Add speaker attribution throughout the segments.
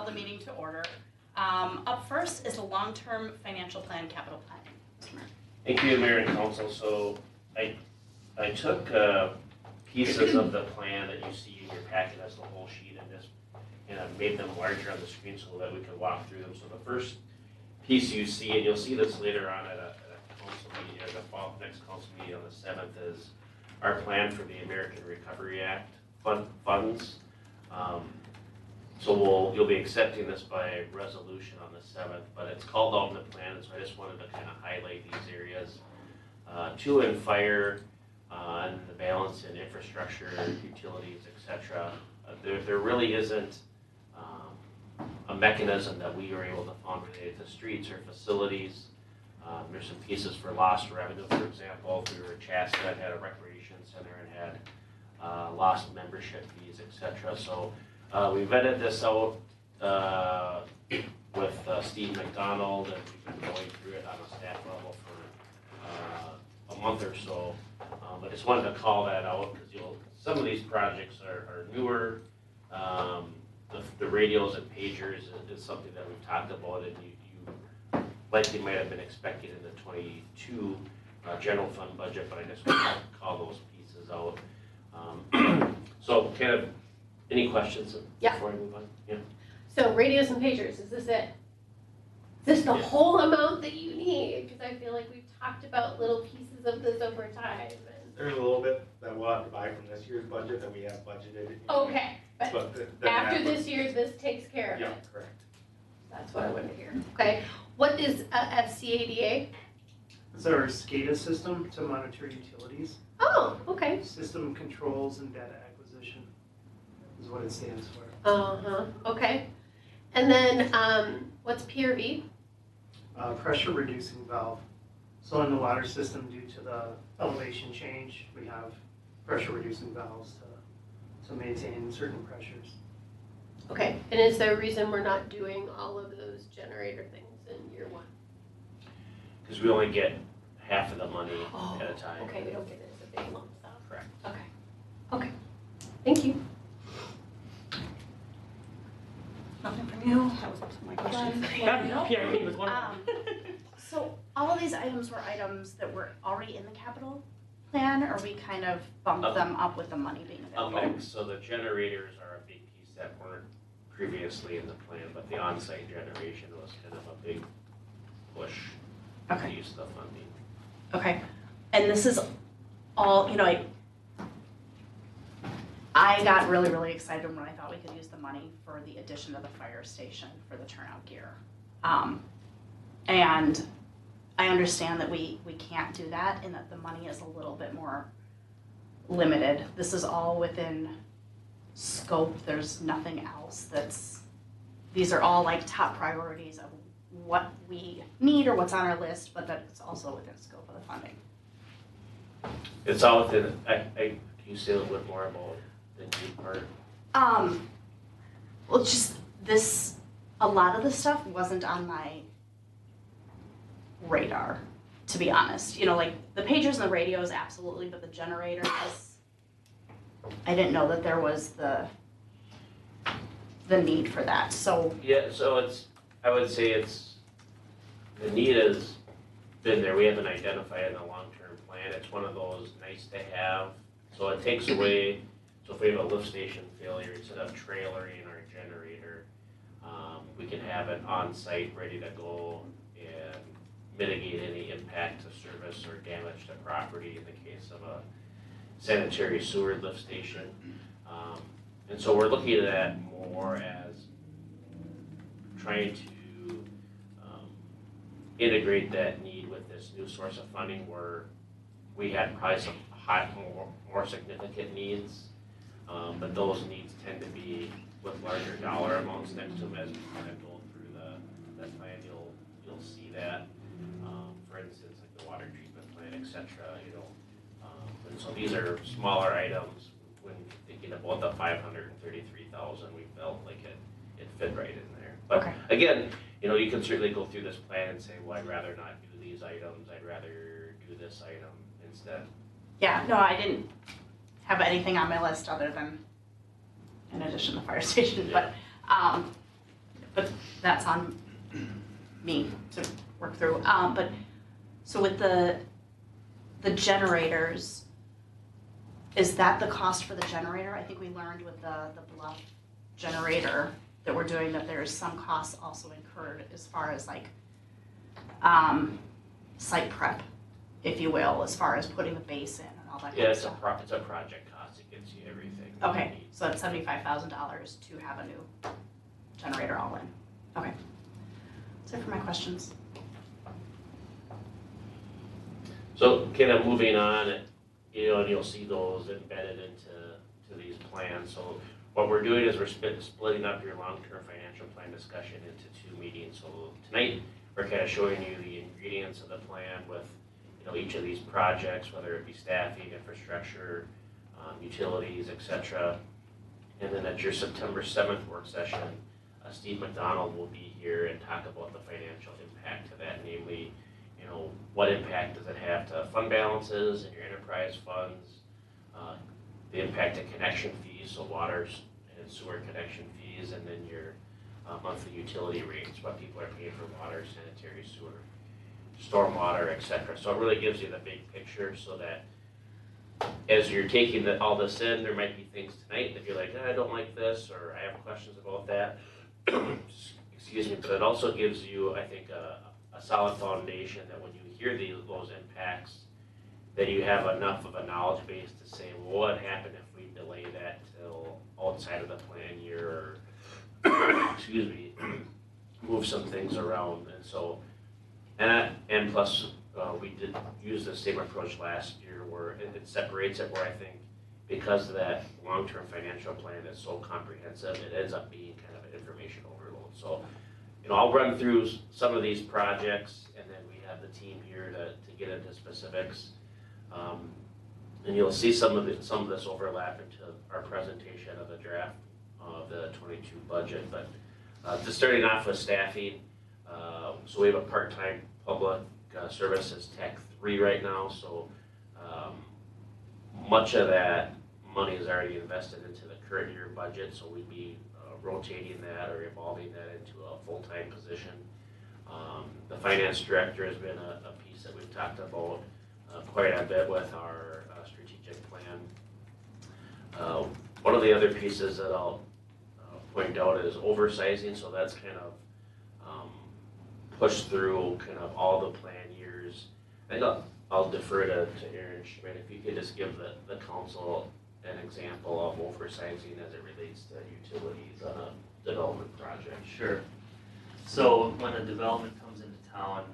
Speaker 1: call the meeting to order. Up first is the long-term financial plan, capital planning. Mr. Mayor.
Speaker 2: Thank you, Mayor and Council. So I took pieces of the plan that you see in your packet as the whole sheet and I made them larger on the screen so that we could walk through them. So the first piece you see, and you'll see this later on at a council meeting, or the next council meeting on the 7th, is our plan for the American Recovery Act funds. So you'll be accepting this by resolution on the 7th, but it's called out in the plan, so I just wanted to kind of highlight these areas. 2 in fire, and the balance in infrastructure, utilities, etc. There really isn't a mechanism that we are able to fund related to streets or facilities. There's some pieces for lost revenue, for example. If we were a Chaska that had a recreation center and had lost membership fees, etc. So we vetted this out with Steve McDonald, and we've been going through it on a staff level for a month or so. I just wanted to call that out because some of these projects are newer. The radios and pagers is something that we've talked about, and you likely might have been expecting in the 22 general fund budget, but I just want to call those pieces out. So kind of any questions before I move on? Yeah.
Speaker 3: So radios and pagers, is this it? Is this the whole amount that you need? Because I feel like we've talked about little pieces of this over time.
Speaker 4: There's a little bit that we'll have to buy from this year's budget that we have budgeted.
Speaker 3: Okay, but after this year, this takes care of it.
Speaker 4: Yeah, correct.
Speaker 3: That's what I wanted to hear. Okay, what is FCADA?
Speaker 5: It's our SCADA system to monitor utilities.
Speaker 3: Oh, okay.
Speaker 5: System controls and data acquisition is what it stands for.
Speaker 3: Okay. And then what's PRV?
Speaker 5: Pressure reducing valve. So in the water system, due to the elevation change, we have pressure reducing valves to maintain certain pressures.
Speaker 3: Okay, and is there a reason we're not doing all of those generator things in year 1?
Speaker 2: Because we only get half of the money at a time.
Speaker 3: Okay, we don't get it as a big lump sum.
Speaker 2: Correct.
Speaker 3: Okay, thank you.
Speaker 1: Nothing from you. That was my question. PRV was one of them. So all of these items were items that were already in the capital plan, or we kind of bumped them up with the money being available?
Speaker 2: A mix. So the generators are a big piece that weren't previously in the plan, but the on-site generation was kind of a big push to use the funding.
Speaker 1: Okay, and this is all, I got really, really excited when I thought we could use the money for the addition of the fire station for the turnout gear. And I understand that we can't do that and that the money is a little bit more limited. This is all within scope. There's nothing else these are all like top priorities of what we need or what's on our list, but that it's also within scope of the funding.
Speaker 2: It's all within, can you say a little bit more about the need part?
Speaker 1: Well, just a lot of the stuff wasn't on my radar, to be honest. Like the pagers and the radios, absolutely, but the generators, I didn't know that there was the need for that. So
Speaker 2: yeah, so I would say the need has been there. We haven't identified it in the long-term plan. It's one of those nice to have. So it takes away, so if we have a lift station failure, instead of trailering our generator, we can have it on-site ready to go and mitigate any impact to service or damage to property in the case of a sanitary sewer lift station. And so we're looking at that more as trying to integrate that need with this new source of funding where we had probably some more significant needs, but those needs tend to be with larger dollar amounts next to them. As we kind of go through the plan, you'll see that. For instance, like the water treatment plant, etc. And so these are smaller items. When thinking about the 533,000, we felt like it fit right in there. But again, you can certainly go through this plan and say, well, I'd rather not do these items. I'd rather do this item instead.
Speaker 1: yeah, no, I didn't have anything on my list other than, in addition to the fire station, but but that's on me to work through. But, so with the generators, is that the cost for the generator? I think we learned with the Bluff generator that we're doing that there's some costs also incurred as far as like, site prep, if you will, as far as putting the base in and all that kind
Speaker 2: Yeah,
Speaker 1: of
Speaker 2: it's
Speaker 1: stuff.
Speaker 2: it's a project cost, it gets you everything. that you
Speaker 1: Okay,
Speaker 2: need.
Speaker 1: so it's $75,000 to have a new generator all in. Okay. That's it for my questions.
Speaker 2: So kind of moving on, you know, and you'll see those embedded to these plans. So what we're doing is we're splitting up your long-term financial plan discussion into 2 meetings. So tonight, we're kind of showing you the ingredients of the plan with, you know, each of these projects, whether it be staffing, infrastructure, utilities, etc. And then at your September 7th work session, Steve McDonald will be here and talk about the financial impact to that, namely, you know, what impact does it have to fund balances and your enterprise funds, the impact of connection fees, so water and sewer connection fees, and then your monthly utility rates, what people are paying for water, sanitary sewer, stormwater, etc. So it really gives you the big picture so that as you're taking all this in, there might be things tonight that you're like, I don't like this, or I have questions about that. Excuse me, but it also gives you, I think, a solid foundation that when you hear those impacts, that you have enough of a knowledge base to say, well, what happened if we delay that till outside of the plan year, or excuse me, move some things around. And so, and plus, we did use the same approach last year where it separates it, where I think because of that long-term financial plan is so comprehensive, it ends up being kind of an information overload. So, you know, I'll run through some of these projects, and then we have the team here to get into specifics. And you'll see some of this overlap into our presentation of the draft of the 22 budget. But just starting off with staffing, so we have a part-time public services tech 3 right now. So much of that money is already invested into the current year budget. So we'd be rotating that or evolving that into a full-time position. The finance director has been a piece that we've talked about quite a bit with our strategic plan. One of the other pieces that I'll point out is oversizing, so that's kind of pushed through kind of all the plan years. I think I'll defer to Aaron Schmidt, if you could just give the council an example of oversizing as it relates to utilities on a development project.
Speaker 6: Sure. So when a development comes into town,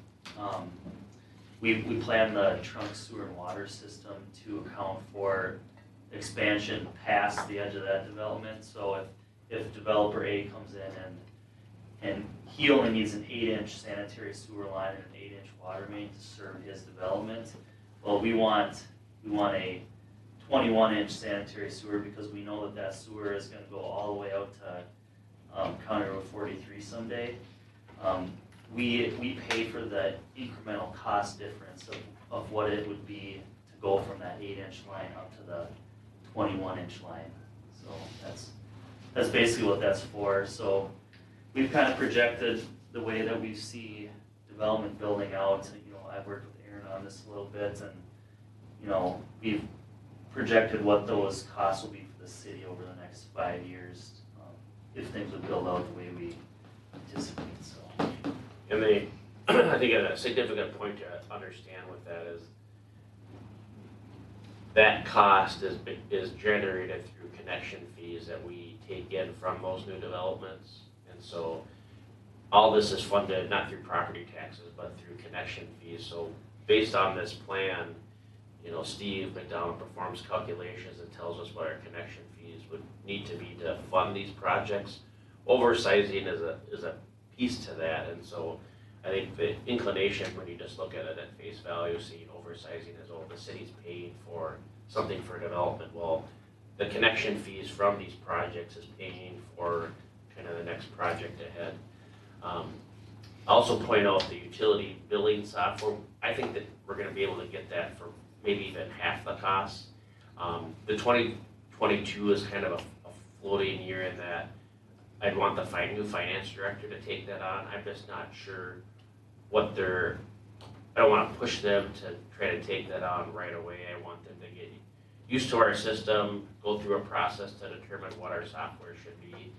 Speaker 6: we plan the trunk sewer and water system to account for expansion past the edge of that development. So if developer A comes in and he only needs an 8-inch sanitary sewer line and an 8-inch water main to serve his development, well, we want a 21-inch sanitary sewer because we know that sewer is going to go all the way out to County Road 43 someday. We pay for the incremental cost difference of what it would be to go from that 8-inch line up to the 21-inch line. So that's basically what that's for. So we've kind of projected the way that we see development building out. You know, I've worked with Aaron on this a little bit, and you know, we've projected what those costs will be for the city over the next 5 years if things would build out the way we anticipate. So.
Speaker 2: And I think a significant point to understand with that is that cost is generated through connection fees that we take in from those new developments. And so all this is funded not through property taxes, but through connection fees. So based on this plan, you know, Steve McDonald performs calculations and tells us what our connection fees would need to be to fund these projects. Oversizing is a piece to that, and so I think the inclination when you just look at it at face value, seeing oversizing as, oh, the city's paying for something for development. Well, the connection fees from these projects is paying for kind of the next project ahead. Also point out the utility billing software. I think that we're going to be able to get that for maybe even half the cost. The 2022 is kind of a floating year in that I'd want the new finance director to take that on. I'm just not sure what I don't want to push them to try to take that on right away. I want them to get used to our system, go through a process to determine what our software should be.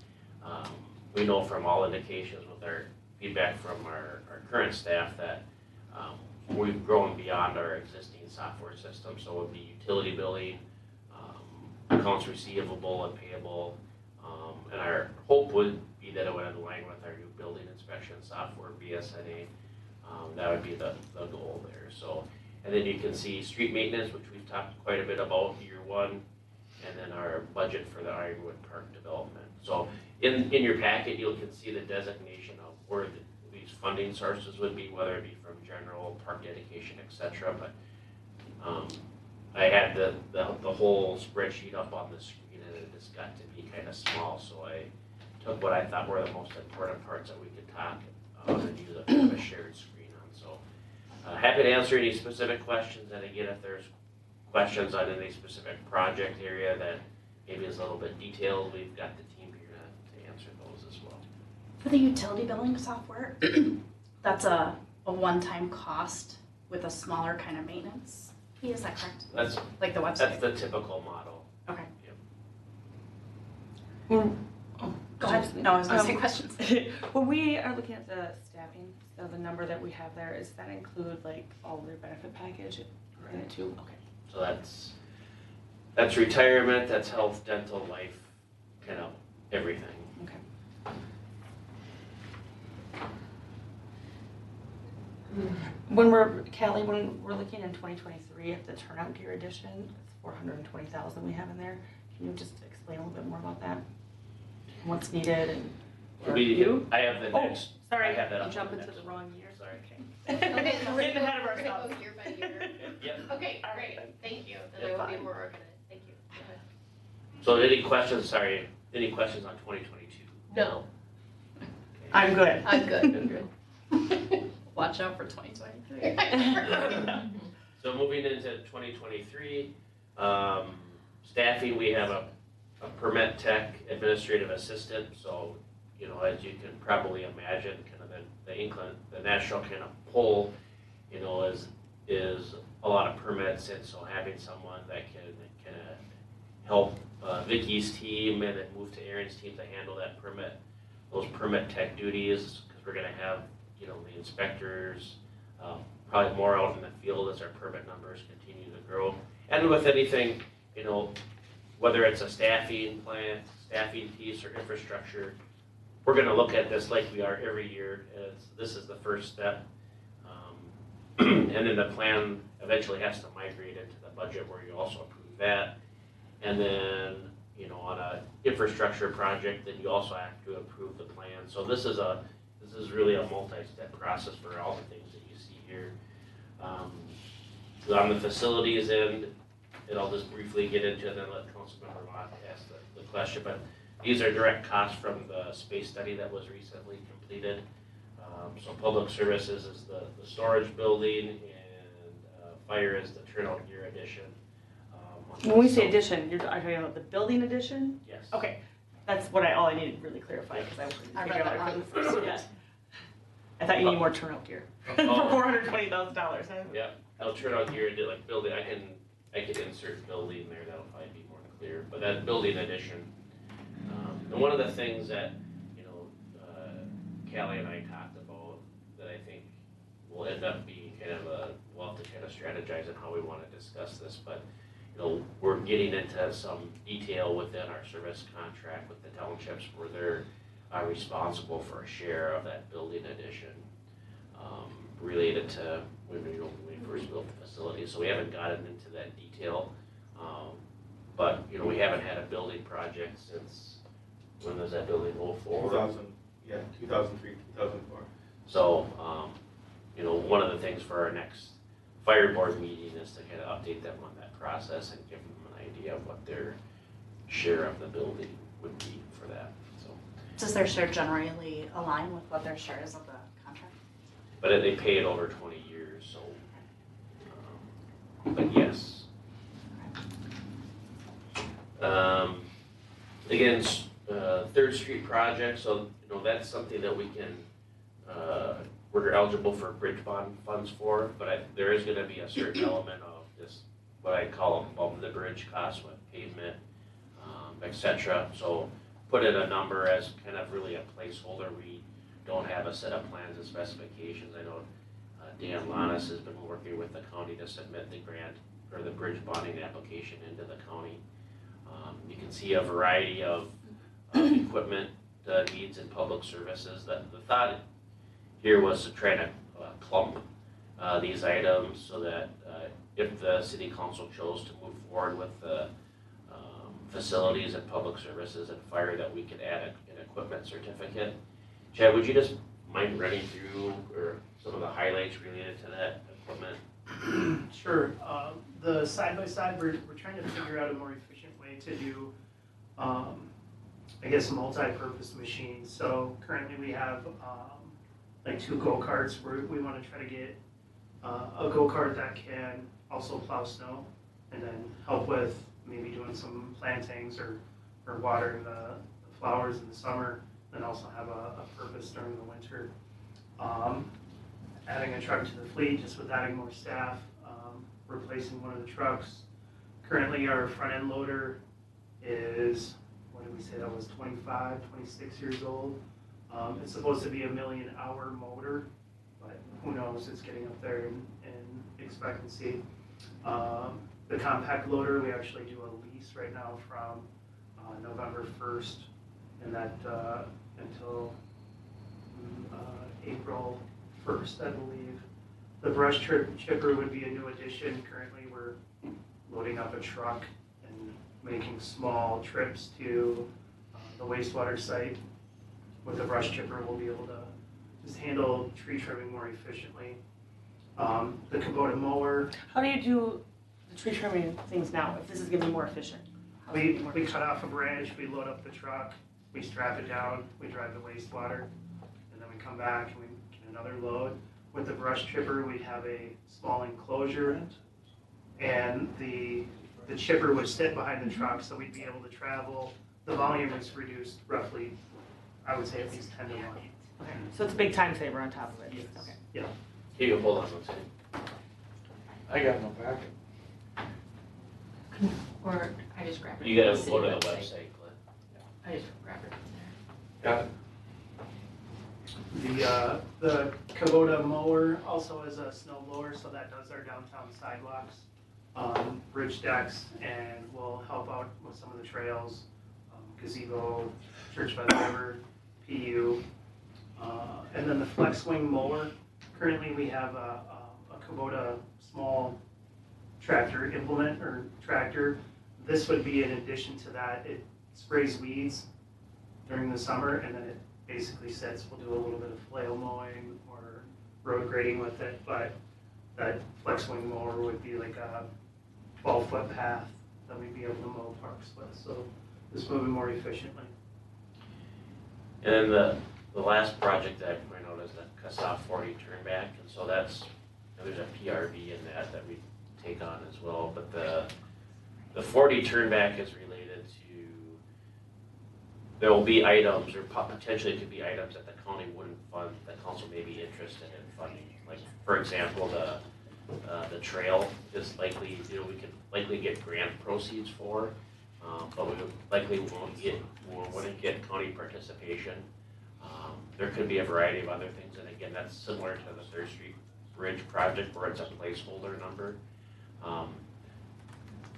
Speaker 2: We know from all indications with our feedback from our current staff that we've grown beyond our existing software system. So it would be utility billing, accounts receivable and payable. And our hope would be that it would align with our new building inspection software, BSNA. That would be the goal there. So, and then you can see street maintenance, which we've talked quite a bit about year one, and then our budget for the Ironwood Park development. So in your packet, you can see the designation of where these funding sources would be, whether it be from general, park dedication, etc. But I had the whole spreadsheet up on the screen, and it just got to be kind of small. So I took what I thought were the most important parts that we could talk and use a kind of a shared screen on. So happy to answer any specific questions. And again, if there's questions on any specific project area that maybe is a little bit detailed, we've got the team here to answer those as well.
Speaker 1: For the utility billing software, that's a one-time cost with a smaller kind of maintenance fee, is that correct?
Speaker 2: That's
Speaker 1: Like the website?
Speaker 2: That's the typical model.
Speaker 1: Okay.
Speaker 7: When,
Speaker 1: Go ahead. No, I was gonna say questions.
Speaker 7: when we are looking at the staffing, so the number that we have there, does that include like all of their benefit package in it too? Okay.
Speaker 2: So that's retirement, that's health, dental, life, kind of everything.
Speaker 7: Okay. When when we're looking in 2023 at the turnout gear edition, it's 420,000 we have in there. Can you just explain a little bit more about that? What's needed and?
Speaker 2: I have the next.
Speaker 7: Sorry,
Speaker 2: I have that
Speaker 7: I'm
Speaker 2: up
Speaker 7: jumping
Speaker 2: on
Speaker 7: to
Speaker 2: the
Speaker 7: the wrong year.
Speaker 2: Sorry.
Speaker 3: Okay, so we're
Speaker 7: Getting
Speaker 3: gonna
Speaker 7: ahead of
Speaker 3: go
Speaker 7: ourselves.
Speaker 3: year by year.
Speaker 2: Yep.
Speaker 3: Okay, great, thank you, then I will be more organized, thank you. Go ahead.
Speaker 2: So any questions, sorry, any questions on 2022?
Speaker 3: No,
Speaker 7: I'm good.
Speaker 3: I'm good, I'm good.
Speaker 1: Watch out for 2023.
Speaker 2: So moving into 2023, staffing, we have a permit tech administrative assistant. So, you know, as you can probably imagine, kind of the national kind of pull, you know, is a lot of permits. And so having someone that can kind of help Vicky's team and then move to Aaron's team to handle those permit tech duties, because we're going to have, you know, the inspectors probably more out in the field as our permit numbers continue to grow. And with anything, you know, whether it's a staffing piece or infrastructure, we're going to look at this like we are every year. This is the first step. And then the plan eventually has to migrate into the budget where you also approve that. And then, you know, on a infrastructure project, then you also have to approve the plan. So this is really a multi-step process for all the things that you see here. On the facilities end, and I'll just briefly get into it and then let Councilmember Lott ask the question, but these are direct costs from the space study that was recently completed. So public services is the storage building, and fire is the turnout gear addition.
Speaker 7: When we say addition, are you talking about the building addition?
Speaker 2: Yes.
Speaker 7: Okay, that's all I needed to really clarify, because I couldn't
Speaker 1: I
Speaker 7: figure
Speaker 1: read
Speaker 7: out
Speaker 1: that
Speaker 7: what
Speaker 1: wrong.
Speaker 7: it was. Yeah. I thought you need more turnout gear for $420,000.
Speaker 2: Yeah, I'll turnout gear into like building. I can insert building there. That'll probably be more clear. But that building addition, and one of the things that, you know, Callie and I talked about that I think will end up being kind of we'll have to kind of strategize on how we want to discuss this. But you know, we're getting into some detail within our service contract with the townships where they're responsible for a share of that building addition related to when we first built the facility. So we haven't gotten into that detail, but you know, we haven't had a building project since, when was that building? 04?
Speaker 4: 2003, 2004.
Speaker 2: So you know, one of the things for our next fire board meeting is to kind of update them on that process and give them an idea of what their share of the building would be for that. So,
Speaker 1: Does their share generally align with what their share is of the contract?
Speaker 2: but they pay it over 20 years, so, but yes. Again, Third Street project, so, you know, that's something that we can, we're eligible for bridge bond funds for, but there is gonna be a certain element of this, what I call above the bridge costs with pavement, et cetera. So put in a number as kind of really a placeholder. We don't have a set of plans and specifications. I know Dan Lanis has been working with the county to submit the grant or the bridge bonding application into the county. You can see a variety of equipment needs in public services. The thought here was to try to clump these items so that if the city council chose to move forward with the facilities and public services and fire, that we could add an equipment certificate. Chad, would you just mind running through or some of the highlights related to that equipment?
Speaker 5: Sure. The side-by-side, we're trying to figure out a more efficient way to do, I guess, multi-purpose machines. So currently we have like 2 go-karts where we want to try to get a go-kart that can also plow snow and then help with maybe doing some plantings or watering the flowers in the summer, and also have a purpose during the winter. Adding a truck to the fleet, just with adding more staff, replacing one of the trucks. Currently our front end loader is, what did we say, that was 25, 26 years old. It's supposed to be a 1,000,000-hour motor, but who knows, it's getting up there in expectancy. The compact loader, we actually do a lease right now from November 1st, and that until April 1st, I believe. The brush chipper would be a new addition. Currently, we're loading up a truck and making small trips to the wastewater site. With the brush chipper, we'll be able to just handle tree trimming more efficiently. The Kubota mower,
Speaker 7: How do you do the tree trimming things now, if this is gonna be more efficient? How's it gonna be more
Speaker 5: we
Speaker 7: efficient?
Speaker 5: cut off a branch, we load up the truck, we strap it down, we drive the wastewater, and then we come back and we get another load. With the brush chipper, we have a small enclosure, and the chipper would sit behind the truck, so we'd be able to travel. The volume is reduced roughly, I would say at least 10 to 1.
Speaker 7: Okay, so it's a big time saver on top of it?
Speaker 5: Yes.
Speaker 7: Okay.
Speaker 5: Yeah.
Speaker 2: Here you go, hold on one second.
Speaker 8: I got no packet.
Speaker 9: Or I just grab it.
Speaker 2: You gotta
Speaker 9: from
Speaker 2: go to the
Speaker 9: city
Speaker 2: website, Clint.
Speaker 9: I just grab it from there.
Speaker 8: Got it.
Speaker 5: The Kubota mower also is a snow blower, so that does our downtown sidewalks, bridge decks, and will help out with some of the trails, gazebo, Church by the River, PU. And then the flex wing mower, currently we have a Kubota small tractor implement or tractor. This would be in addition to that. It sprays weeds during the summer, and then it basically sits. We'll do a little bit of flail mowing or road grading with it, but that flex wing mower would be like a 12-foot path that we'd be able to mow parks with, so just moving more efficiently.
Speaker 2: And then the last project that I point out is the CASA 40 turnback, and so that's, there's a PRV in that we take on as well, but the 40 turnback is related to, there will be items, or potentially could be items that the county wouldn't fund, that council may be interested in funding. Like, for example, the trail is likely, we could likely get grant proceeds for, but we likely wouldn't get county participation. There could be a variety of other things, and again, that's similar to the Third Street Bridge project where it's a placeholder number.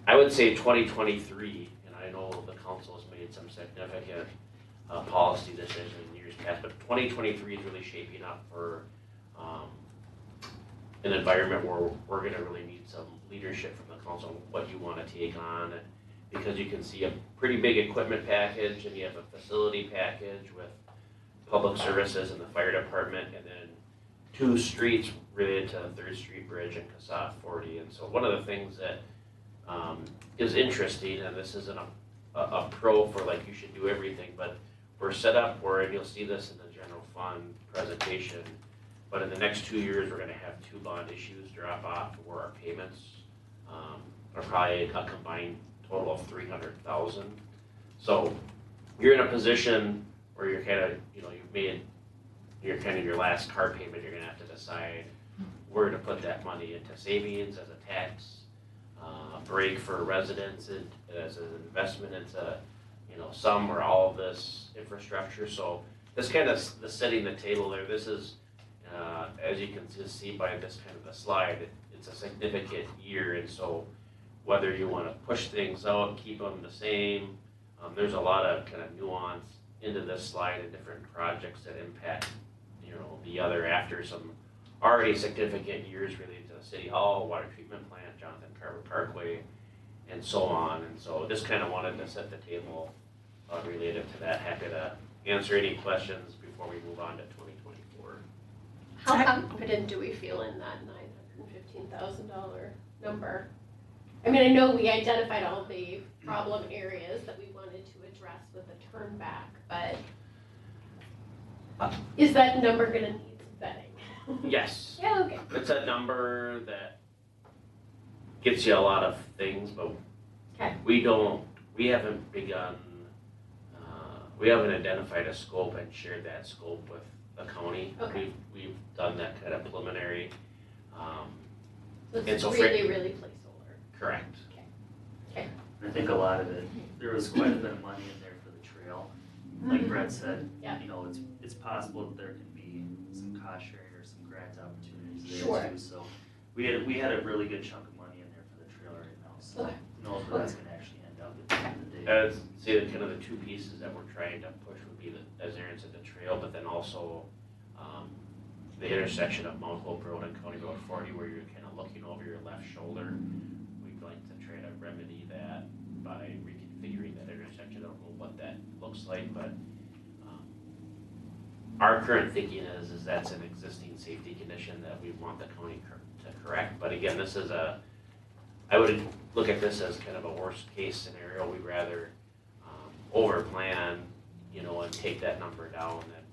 Speaker 2: I would say 2023, and I know the council has made some significant policy decisions in years past, but 2023 is really shaping up for an environment where we're going to really need some leadership from the council on what you want to take on, because you can see a pretty big equipment package, and you have a facility package with public services and the fire department, and then 2 streets related to the Third Street Bridge and CASA 40. And so one of the things that is interesting, and this isn't a pro for like you should do everything, but we're set up where, and you'll see this in the general fund presentation, but in the next 2 years, we're gonna have 2 bond issues drop off where our payments are probably a combined total of $300,000. So you're in a position where you're kind of, you're kind of your last car payment, you're gonna have to decide where to put that money, into savings, as a tax, break for residents, as an investment into, some or all of this infrastructure. So this kind of, the setting the table there, this is, as you can just see by this kind of the slide, it's a significant year. And so whether you want to push things out, keep them the same, there's a lot of kind of nuance into this slide and different projects that impact, the other after some already significant years related to the city hall, water treatment plant, Jonathan Carver Parkway, and so on. And so just kind of wanted to set the table related to that. Happy to answer any questions before we move on to 2024.
Speaker 3: How confident do we feel in that $915,000 number? I mean, I know we identified all the problem areas that we wanted to address with a turn back, but is that number gonna need some vetting?
Speaker 2: Yes.
Speaker 3: Yeah, okay.
Speaker 2: It's a number that gets you a lot of things, but
Speaker 3: Okay.
Speaker 2: we haven't begun, we haven't identified a scope and shared that scope with the county.
Speaker 3: Okay.
Speaker 2: We've done that kind of preliminary.
Speaker 3: So
Speaker 2: And
Speaker 3: it's
Speaker 2: so
Speaker 3: really placeholder.
Speaker 2: Correct.
Speaker 6: I think a lot of it, there was quite a bit of money in there for the trail. Like Brett said,
Speaker 3: Yeah.
Speaker 6: it's possible that there can be some cost sharing or some grant opportunities
Speaker 3: Sure.
Speaker 6: there too. So we had a really good chunk of money in there for the trail right now, so
Speaker 3: Okay.
Speaker 6: who knows where that's gonna actually end up at the end of the day.
Speaker 2: As see, the kind of the two pieces that we're trying to push would be as Aaron said, the trail, but then also the intersection of Mount Hope Road and County Road 40, where you're kind of looking over your left shoulder. We'd like to try to remedy that by reconfiguring that intersection. I don't know what that looks like, but our current thinking is that's an existing safety condition that we want the county to correct. But again, I would look at this as kind of a worst case scenario. We'd rather over plan, and take that number down than,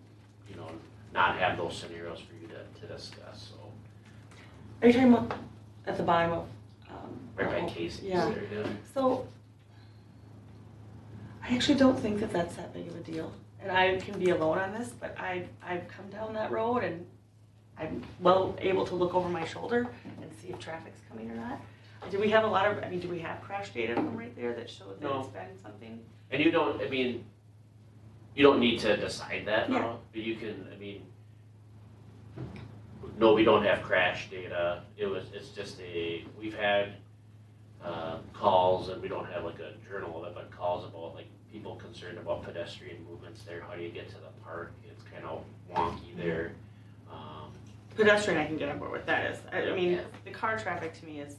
Speaker 2: not have those scenarios for you to discuss. So
Speaker 7: Are you talking about at the bottom of?
Speaker 2: right by Casey's
Speaker 7: Yeah.
Speaker 2: there, yeah.
Speaker 7: So, I actually don't think that that's that big of a deal. And I can be alone on this, but I've come down that road and I'm well able to look over my shoulder and see if traffic's coming or not. Do we have do we have crash data from right there that shows that
Speaker 2: No.
Speaker 7: it's been something?
Speaker 2: And you don't need to decide that
Speaker 7: Yeah.
Speaker 2: now, but you can, no, we don't have crash data. It's just we've had calls, and we don't have like a journal of it, but calls about like people concerned about pedestrian movements there. How do you get to the park? It's kind of wonky there.
Speaker 7: Pedestrian, I can get on board with that is.
Speaker 3: Yeah.
Speaker 7: The car traffic to me is,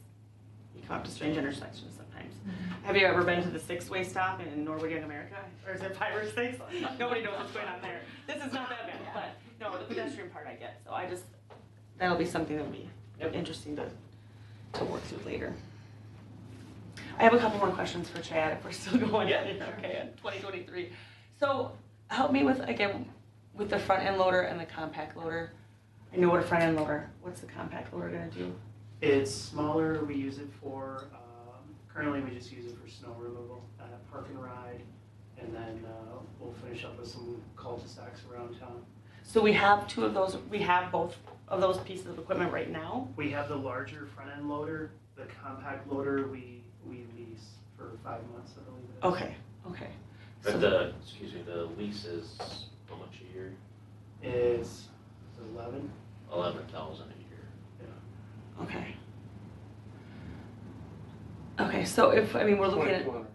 Speaker 7: you come up to strange intersections sometimes. Have you ever been to the 6-way stop in Norwood, Young America? Or is it 5 or 6? Nobody knows what's going on there. This is not that bad, but no, the pedestrian part I get. So that'll be something that'll be interesting to work through later. I have a couple more questions for Chad if we're still going.
Speaker 2: Yeah.
Speaker 7: Okay, in 2023. So help me with the front end loader and the compact loader. I know what a front end loader. What's the compact loader gonna do?
Speaker 5: It's smaller, we use it for, currently we just use it for snow removal, park and ride, and then we'll finish up with some cul-de-sacs around town.
Speaker 7: So we have two of those, we have both of those pieces of equipment right now?
Speaker 5: We have the larger front end loader, the compact loader we lease for 5 months, I believe it is.
Speaker 7: Okay.
Speaker 2: But
Speaker 7: So-
Speaker 2: the lease is how much a year?
Speaker 5: It's 11.
Speaker 2: 11,000 a year.
Speaker 7: Okay. Okay, so if, we're looking at,
Speaker 8: 2,200.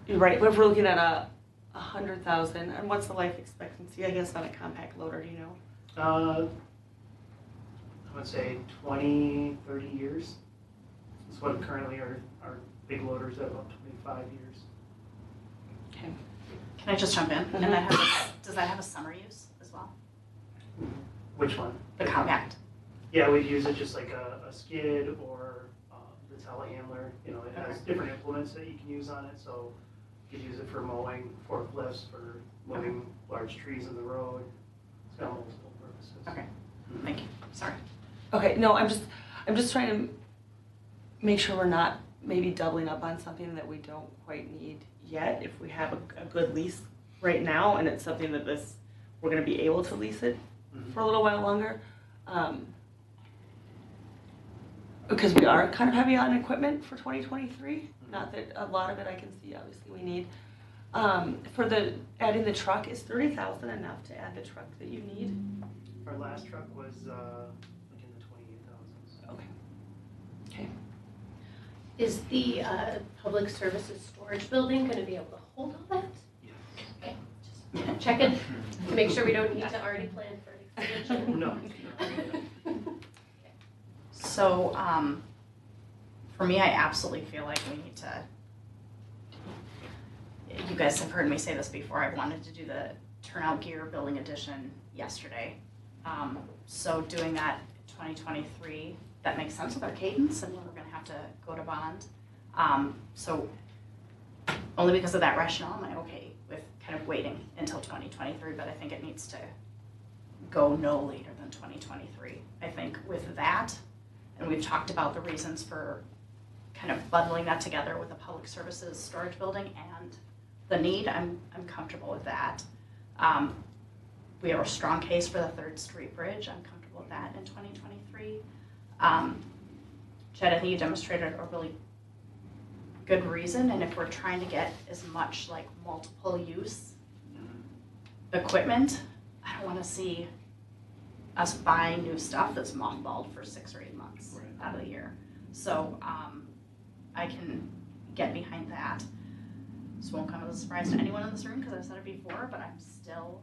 Speaker 7: you're right, but if we're looking at 100,000, and what's the life expectancy, I guess, on a compact loader, do you know?
Speaker 5: I would say 20, 30 years. That's what currently our big loaders have, about 25 years.
Speaker 7: Okay.
Speaker 1: Can I just jump in?
Speaker 7: Mhm.
Speaker 1: And does that have a summer use as well?
Speaker 5: Which one?
Speaker 1: The compact?
Speaker 5: Yeah, we'd use it just like a skid or the telehandler. It has different implements that you can use on it. So you could use it for mowing, forklifts, for moving large trees in the road. It's got multiple purposes.
Speaker 1: Okay, thank you, sorry.
Speaker 7: Okay, no, I'm just trying to make sure we're not maybe doubling up on something that we don't quite need yet if we have a good lease right now, and it's something that we're gonna be able to lease it for a little while longer. Because we are kind of heavy on equipment for 2023. Not that a lot of it I can see obviously we need. For adding the truck, is 30,000 enough to add the truck that you need?
Speaker 5: Our last truck was, like in the 28,000s.
Speaker 7: Okay. Okay.
Speaker 3: Is the public services storage building gonna be able to hold all that?
Speaker 5: Yes.
Speaker 3: Okay, just checking, to make sure we don't need to already plan for an expansion.
Speaker 5: No.
Speaker 1: So, for me, I absolutely feel like we need to, you guys have heard me say this before, I wanted to do the turnout gear building addition yesterday. So doing that 2023, that makes sense with our cadence, and we're gonna have to go to bond. So only because of that rationale am I okay with kind of waiting until 2023, but I think it needs to go no later than 2023. I think with that, and we've talked about the reasons for kind of bundling that together with the public services storage building and the need, I'm comfortable with that. We have a strong case for the 3rd Street Bridge. I'm comfortable with that in 2023. Chad, I think you demonstrated a really good reason, and if we're trying to get as much like multiple use equipment, I don't want to see us buying new stuff that's mothballed for 6 or 8 months out of the year. So I can get behind that. This won't come as a surprise to anyone in this room because I've said it before, but I'm still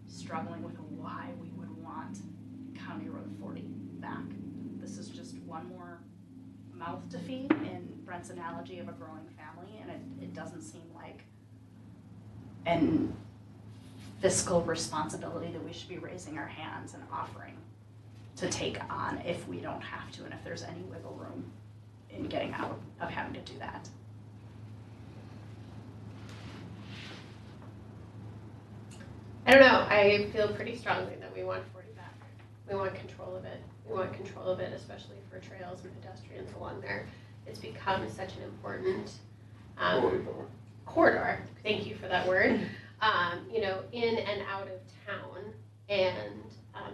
Speaker 1: struggling with why we would want County Road 40 back. This is just one more mouth to feed in Brent's analogy of a growing family, and it doesn't seem like an fiscal responsibility that we should be raising our hands and offering to take on if we don't have to, and if there's any wiggle room in getting out of having to do that.
Speaker 3: I don't know, I feel pretty strongly that we want 40 back. We want control of it. We want control of it, especially for trails and pedestrians along there. It's become such an important corridor. Thank you for that word. In and out of town, and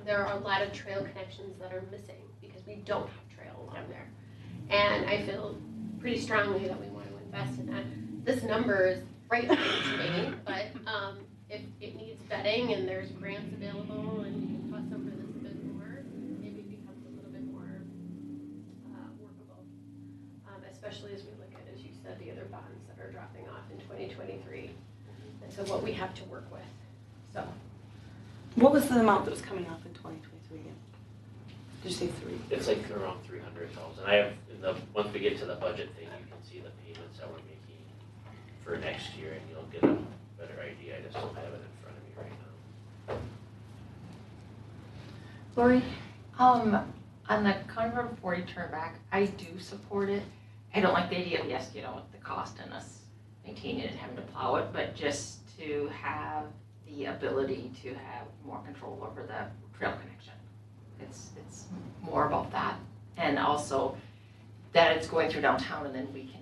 Speaker 3: there are a lot of trail connections that are missing because we don't have trail along there. And I feel pretty strongly that we want to invest in that. This number is right to me, but if it needs vetting and there's grants available and we can fuss over this a bit more, maybe it becomes a little bit more workable. Especially as we look at, as you said, the other bonds that are dropping off in 2023. And so what we have to work with. So
Speaker 7: What was the amount that was coming off in 2023 again? Did you say 3?
Speaker 2: It's like around 300,000. I have, once we get to the budget thing, you can see the payments that we're making for next year, and you'll get a better idea. I just don't have it in front of me right now.
Speaker 9: Lori, on the County Road 40 turn back, I do support it. I don't like the idea of, yes, the cost and us maintaining it and having to plow it, but just to have the ability to have more control over the trail connection. It's more about that. And also that it's going through downtown, and then we can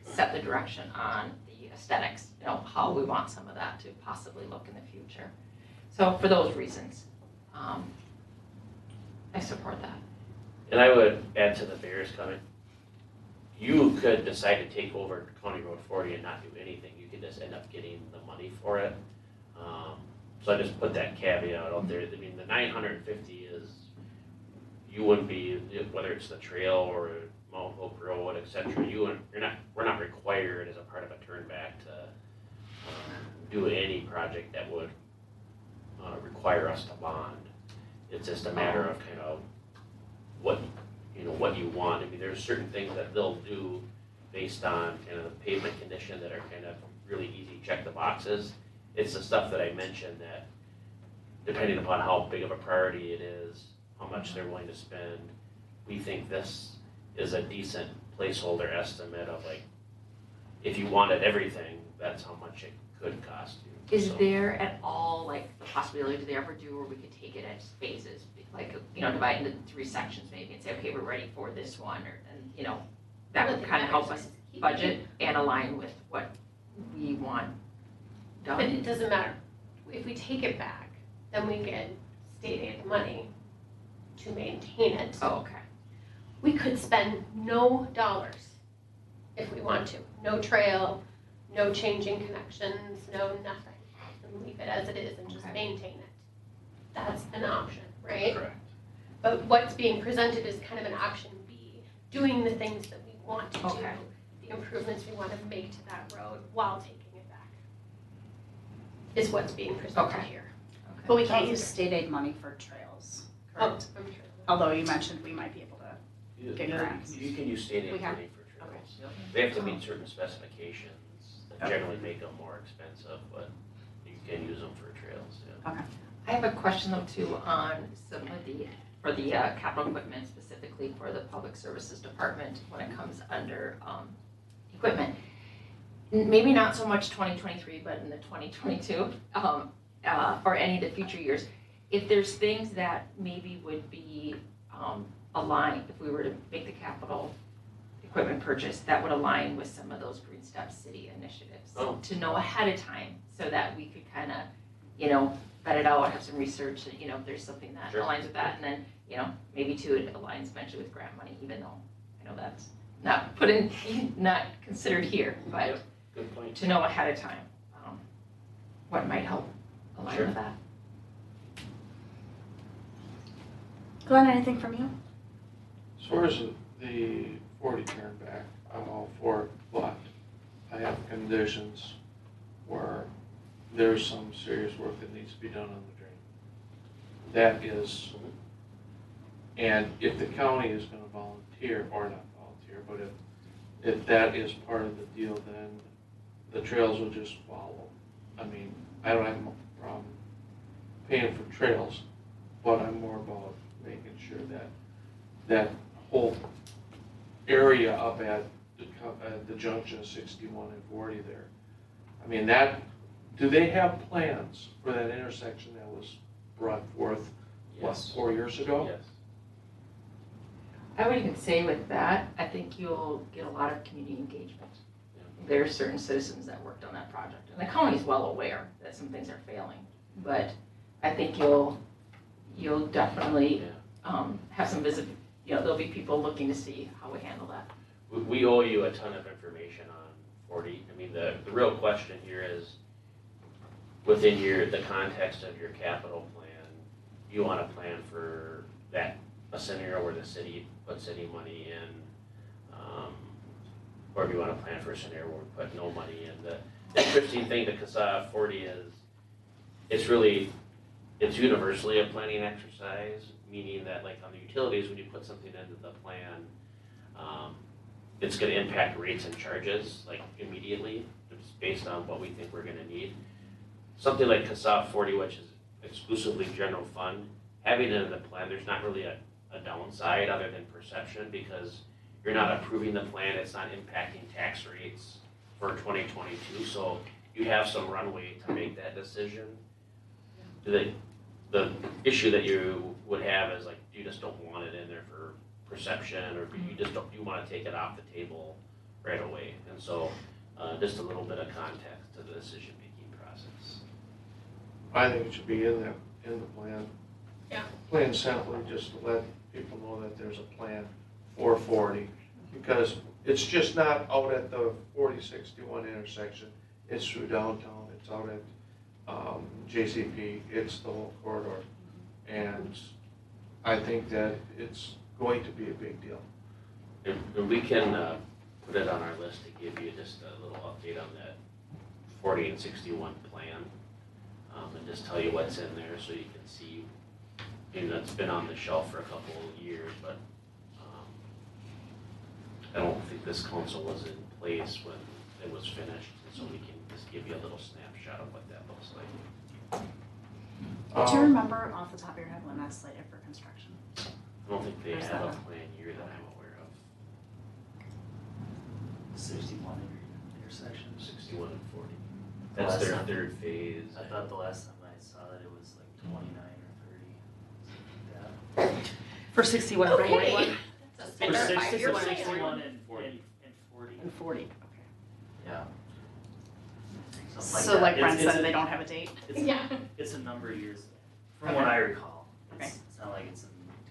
Speaker 9: set the direction on the aesthetics, how we want some of that to possibly look in the future. So for those reasons, I support that.
Speaker 2: And I would add to the Bears comment, you could decide to take over County Road 40 and not do anything. You could just end up getting the money for it. So I just put that caveat out there. I mean, the 950 is, you wouldn't be, whether it's the trail or Mount Hope Road, et cetera, we're not required as a part of a turn back to do any project that would require us to bond. It's just a matter of kind of what you want. I mean, there's certain things that they'll do based on kind of the pavement condition that are kind of really easy check the boxes. It's the stuff that I mentioned that, depending upon how big of a priority it is, how much they're willing to spend, we think this is a decent placeholder estimate of, like, if you wanted everything, that's how much it could cost you.
Speaker 9: Is there at all, like, the possibility, do they ever do where we could take it as phases? Like, divide into 3 sections maybe and say, okay, we're ready for this one, that would kind of help us budget and align with what we want
Speaker 3: But it
Speaker 9: done.
Speaker 3: doesn't matter. If we take it back, then we get state aid money to maintain it.
Speaker 9: Oh, okay.
Speaker 3: We could spend no dollars if we want to. No trail, no changing connections, no nothing. And leave it as it is and just
Speaker 9: Okay.
Speaker 3: maintain it. That's an option, right?
Speaker 2: Correct.
Speaker 3: But what's being presented is kind of an option B, doing the things that we want to do,
Speaker 9: Okay.
Speaker 3: the improvements we want to make to that road while taking it back, is what's being presented
Speaker 9: Okay.
Speaker 3: here.
Speaker 1: But we can't use state aid money for trails,
Speaker 3: Oh,
Speaker 1: correct?
Speaker 3: I'm sure.
Speaker 1: Although you mentioned we might be able to. Get
Speaker 2: Yeah,
Speaker 1: grants.
Speaker 2: you can use state
Speaker 1: We
Speaker 2: aid
Speaker 1: can?
Speaker 2: money for trails.
Speaker 6: Yep.
Speaker 2: They have to meet certain specifications that generally make them more expensive, but you can use them for trails, yeah.
Speaker 9: I have a question though too on some of the, for the capital equipment specifically for the Public Services Department when it comes under equipment. Maybe not so much 2023, but in the 2022, or any of the future years. If there's things that maybe would be aligned, if we were to make the capital equipment purchase, that would align with some of those Green Step City initiatives.
Speaker 2: Oh.
Speaker 9: To know ahead of time so that we could kind of, you know, vet it out, have some research, you know, if there's something that
Speaker 2: Sure.
Speaker 9: aligns with that, and then, you know, maybe too, it aligns eventually with grant money, even though I know that's not put in, not considered here, but
Speaker 2: Yep. Good point.
Speaker 9: to know ahead of time, what might help align
Speaker 2: Sure.
Speaker 9: with that.
Speaker 1: Glenn, anything from you?
Speaker 8: As far as the 40 turn back, I'm all for it, but I have conditions where there's some serious work that needs to be done on the drain. That is, and if the county is gonna volunteer, or not volunteer, but if that is part of the deal, then the trails will just follow. I mean, I don't have a problem paying for trails, but I'm more about making sure that that whole area up at the junction of 61 and 40 there. I mean, that, do they have plans for that intersection that was brought forth, what,
Speaker 2: Yes.
Speaker 8: 4 years ago?
Speaker 2: Yes.
Speaker 9: I would even say with that, I think you'll get a lot of community engagement.
Speaker 2: Yeah.
Speaker 9: There are certain citizens that worked on that project, and the county's well aware that some things are failing, but I think you'll definitely have some you know, there'll be people looking to see how we handle that.
Speaker 2: We owe you a ton of information on 40. I mean, the real question here is, within the context of your capital plan, you want to plan for that, a scenario where the city puts any money in, or do you want to plan for a scenario where we put no money in? The interesting thing to CASA 40 is, it's universally a planning exercise, meaning that like on the utilities, when you put something into the plan, it's gonna impact rates and charges like immediately, just based on what we think we're gonna need. Something like CASA 40, which is exclusively general fund, having it in the plan, there's not really a downside other than perception, because you're not approving the plan, it's not impacting tax rates for 2022, so you have some runway to make that decision. The issue that you would have is like, you just don't want it in there for perception, or you wanna take it off the table right away. And so, just a little bit of context to the decision-making process.
Speaker 8: I think it should be in the plan.
Speaker 3: Yeah.
Speaker 8: Plain simply, just to let people know that there's a plan for 40, because it's just not out at the 4061 intersection, it's through downtown, it's out at JCP, it's the whole corridor. And I think that it's going to be a big deal.
Speaker 2: And we can put it on our list to give you just a little update on that 40 and 61 plan, and just tell you what's in there so you can see. You know, it's been on the shelf for a couple of years, but I don't think this council was in place when it was finished, and so we can just give you a little snapshot of what that looks like.
Speaker 1: Do you remember off the top of your head when that's slated for construction?
Speaker 2: I don't think they
Speaker 1: There's
Speaker 2: have a
Speaker 1: that.
Speaker 2: plan year that I'm aware of.
Speaker 6: 61 intersection.
Speaker 2: 61 and 40. That's their third phase.
Speaker 6: I thought the last time I saw that it was like 29 or 30. Something like that.
Speaker 1: For 61 or 41?
Speaker 3: Okay. That's a
Speaker 6: For
Speaker 3: bigger
Speaker 6: 60
Speaker 3: 5-year
Speaker 6: for
Speaker 3: plan.
Speaker 6: 61 and
Speaker 2: 40.
Speaker 6: and 40.
Speaker 1: And 40, okay.
Speaker 6: Yeah. something like that.
Speaker 1: So like Brent
Speaker 6: It's-
Speaker 1: said, they don't have a date?
Speaker 6: It's,
Speaker 3: Yeah.
Speaker 6: it's a number of years, from what I recall.
Speaker 1: Okay.
Speaker 6: It's not like it's in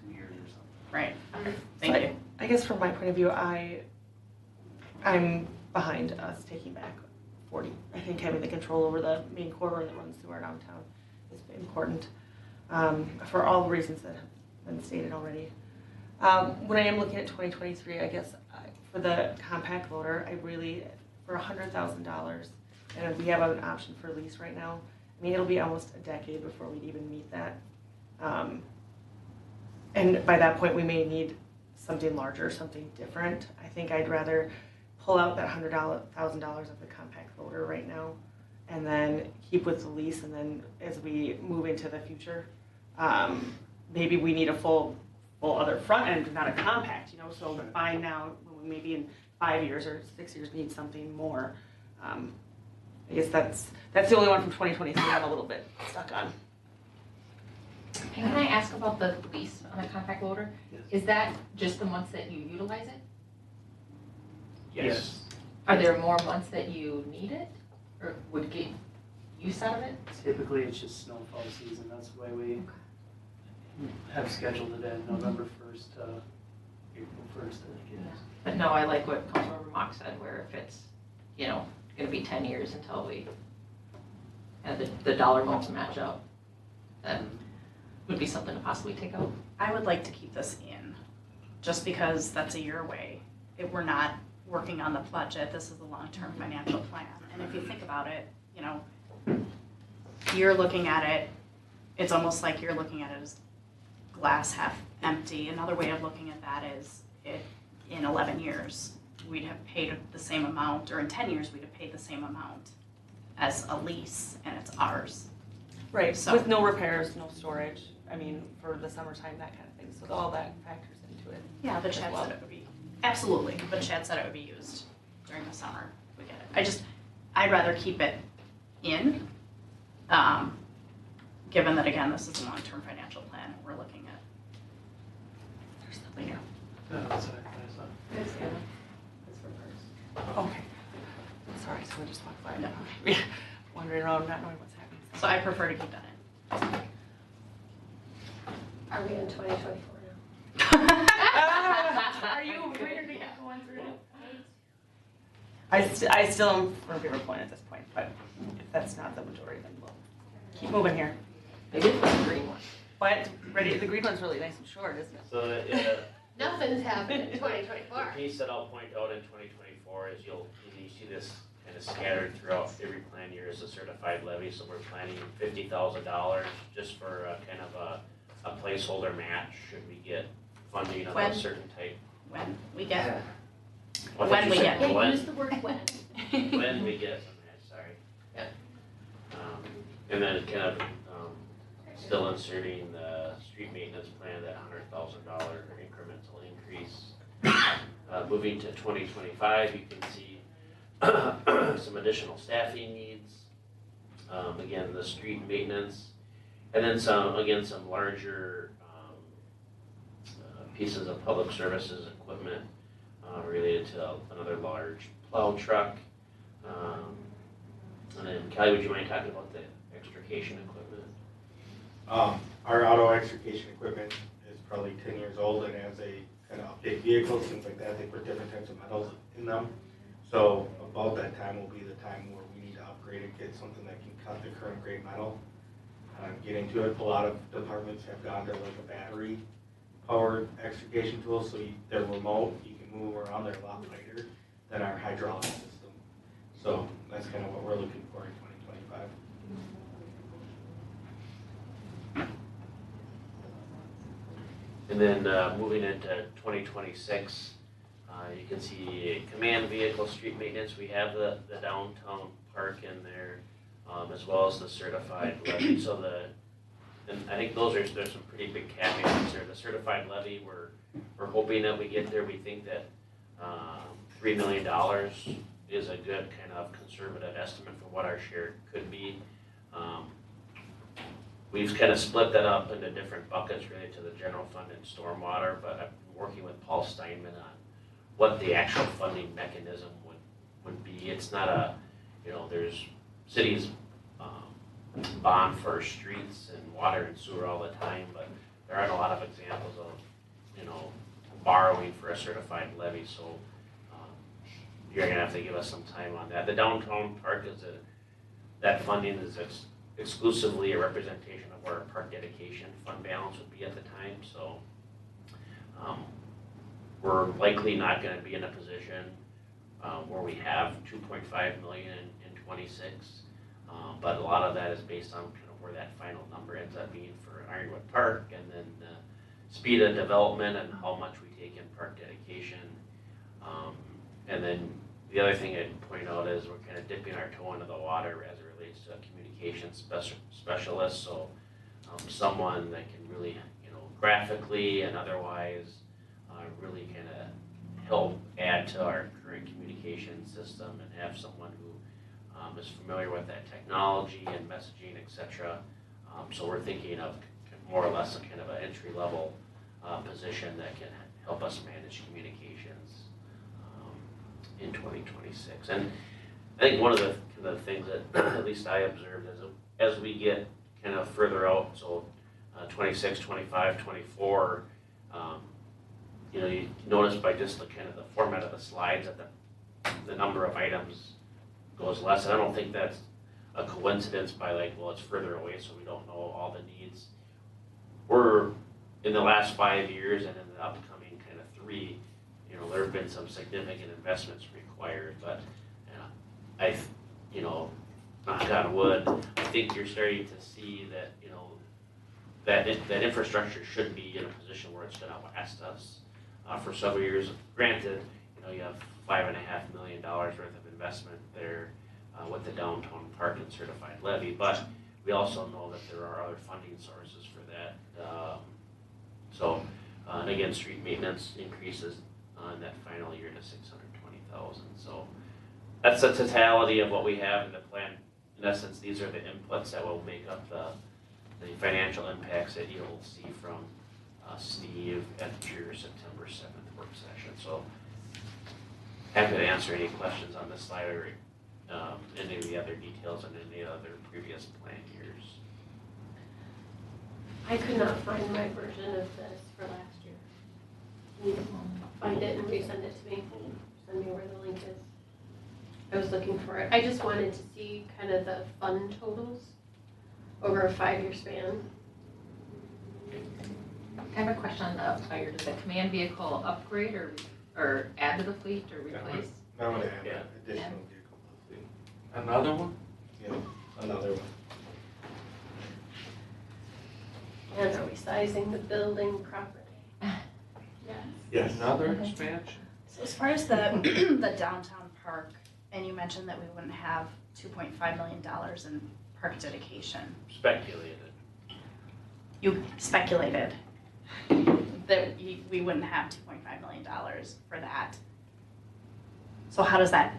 Speaker 6: 2 years or something.
Speaker 1: Right, okay,
Speaker 7: So
Speaker 1: thank you.
Speaker 7: I guess from my point of view, I'm behind us taking back 40. I think having the control over the main corridor that runs through our downtown is important, for all the reasons that have been stated already. When I am looking at 2023, I guess for the compact loader, I really, for $100,000, and we have an option for lease right now. I mean, it'll be almost a decade before we'd even meet that. And by that point, we may need something larger, something different. I think I'd rather pull out that $100,000 of the compact loader right now, and then keep with the lease. And then as we move into the future, maybe we need a full other front end, not a compact. You know, so by now, maybe in 5 years or 6 years, need something more. I guess that's the only one from 2023 I'm a little bit stuck on.
Speaker 9: Can I ask about the lease on a compact loader?
Speaker 5: Yes.
Speaker 9: Is that just the months that you utilize it?
Speaker 2: Yes.
Speaker 9: Are there more months that you need it or would get use out of it?
Speaker 5: Typically, it's just snowfall season, that's the way we have scheduled it in November 1st to April 1st, I think it is.
Speaker 9: But no, I like what Councilmember Mock said, where if it's, gonna be 10 years until we have the dollar amounts match up, that would be something to possibly take out.
Speaker 1: I would like to keep this in, just because that's a year away. If we're not working on the budget, this is the long-term financial plan. And if you think about it, you're looking at it, it's almost like you're looking at it as glass half empty. Another way of looking at that is in 11 years, we'd have paid the same amount, or in 10 years, we'd have paid the same amount as a lease, and it's ours.
Speaker 7: Right,
Speaker 1: So-
Speaker 7: with no repairs, no storage, I mean, for the summertime, that kind of thing, so all that factors into it.
Speaker 1: Yeah, but
Speaker 7: as
Speaker 1: Chad
Speaker 7: well.
Speaker 1: said it would be, absolutely, but Chad said it would be used during the summer. We get it. I'd rather keep it in, given that, again, this is a long-term financial plan we're looking at.
Speaker 7: There's something else.
Speaker 5: No, that's what I saw.
Speaker 9: It's good.
Speaker 7: Okay. Sorry, so we just walked by.
Speaker 1: No.
Speaker 7: Wandering around, not knowing what's happening.
Speaker 1: So I prefer to keep that in.
Speaker 3: Are we in 2024 now?
Speaker 7: Are you really going through it? I still am for a favorite point at this point, but if that's not the majority, then we'll keep moving here.
Speaker 9: Maybe it's the green one.
Speaker 7: But, ready, the green one's really nice and short, isn't it?
Speaker 2: So,
Speaker 3: Nothing's happened in
Speaker 2: the
Speaker 3: 2024.
Speaker 2: piece that I'll point out in 2024 is you see this kind of scattered throughout every plan year is a certified levy, so we're planning $50,000 just for a kind of a placeholder match, should we get funding of
Speaker 1: When?
Speaker 2: a certain type.
Speaker 1: When we get,
Speaker 2: What
Speaker 1: When
Speaker 2: did
Speaker 1: we
Speaker 2: you say?
Speaker 1: get.
Speaker 3: Yeah,
Speaker 2: When?
Speaker 3: use the word when.
Speaker 2: When we get a match, sorry.
Speaker 3: Yeah.
Speaker 2: And then kind of, still inserting the street maintenance plan, that $100,000 incremental increase. Moving to 2025, you can see some additional staffing needs. Again, the street maintenance, and then some larger pieces of public services equipment related to another large plow truck. And then Kelly, would you mind talking about the extrication equipment?
Speaker 4: Our auto extrication equipment is probably 10 years old, and as they kind of update vehicles, things like that, they put different types of metals in them. So about that time will be the time where we need to upgrade and get something that can cut the current grade metal. Get into it, a lot of departments have gone to like a battery powered extrication tool, so they're remote, you can move around, they're a lot lighter than our hydraulic system. So that's kind of what we're looking for in 2025.
Speaker 2: And then moving into 2026, you can see command vehicle street maintenance. We have the downtown park in there, as well as the certified levy. So and I think there's some pretty big caveats there. The certified levy, we're hoping that we get there. We think that $3 million is a good kind of conservative estimate for what our share could be. We've kind of split that up into different buckets related to the general fund and stormwater, but I've been working with Paul Steinman on what the actual funding mechanism would be. It's not there's cities bond for streets and water and sewer all the time, but there aren't a lot of examples of, borrowing for a certified levy, so you're gonna have to give us some time on that. The downtown park that funding is exclusively a representation of where our park dedication fund balance would be at the time, so we're likely not gonna be in a position where we have 2.5 million in 26. But a lot of that is based on kind of where that final number ends up being for Ironwood Park, and then the speed of development and how much we take in park dedication. And then the other thing I'd point out is we're kind of dipping our toe into the water as it relates to a communications specialist. So someone that can really, graphically and otherwise really kind of help add to our current communication system and have someone who is familiar with that technology and messaging, etc. So we're thinking of more or less a kind of an entry-level position that can help us manage communications in 2026. And I think one of the things that at least I observed as we get kind of further out, so 26, 25, 24, you notice by just the kind of the format of the slides that the number of items goes less. And I don't think that's a coincidence by it's further away, so we don't know all the needs. We're in the last 5 years and in the upcoming kind of 3, there have been some significant investments required, but knock on wood, I think you're starting to see that, that infrastructure should be in a position where it's gonna last us for several years. Granted, you have $5.5 million worth of investment there with the downtown park and certified levy, but we also know that there are other funding sources for that. And again, street maintenance increases in that final year to $620,000. So that's the totality of what we have in the plan. In essence, these are the inputs that will make up the financial impacts that you'll see from Steve at your September 7th work session. So happy to answer any questions on this slide or any of the other details on any other previous plan years.
Speaker 3: I could not find my version of this for last year. Can you find it and resend it to me? Send me where the link is. I was looking for it. I just wanted to see kind of the fund totals over a 5-year span.
Speaker 9: I have a question on the fire. Does the command vehicle upgrade or add to the fleet or replace?
Speaker 4: I would add
Speaker 2: Yeah.
Speaker 4: an additional vehicle to the fleet.
Speaker 8: Another one?
Speaker 4: Yeah, another one.
Speaker 3: And are we sizing the building properly? Yes.
Speaker 4: Yes.
Speaker 8: Another expansion?
Speaker 1: So as far as the the downtown park, and you mentioned that we wouldn't have $2.5 million in park dedication.
Speaker 2: Speculated.
Speaker 1: You speculated that we wouldn't have $2.5 million for that. So how does that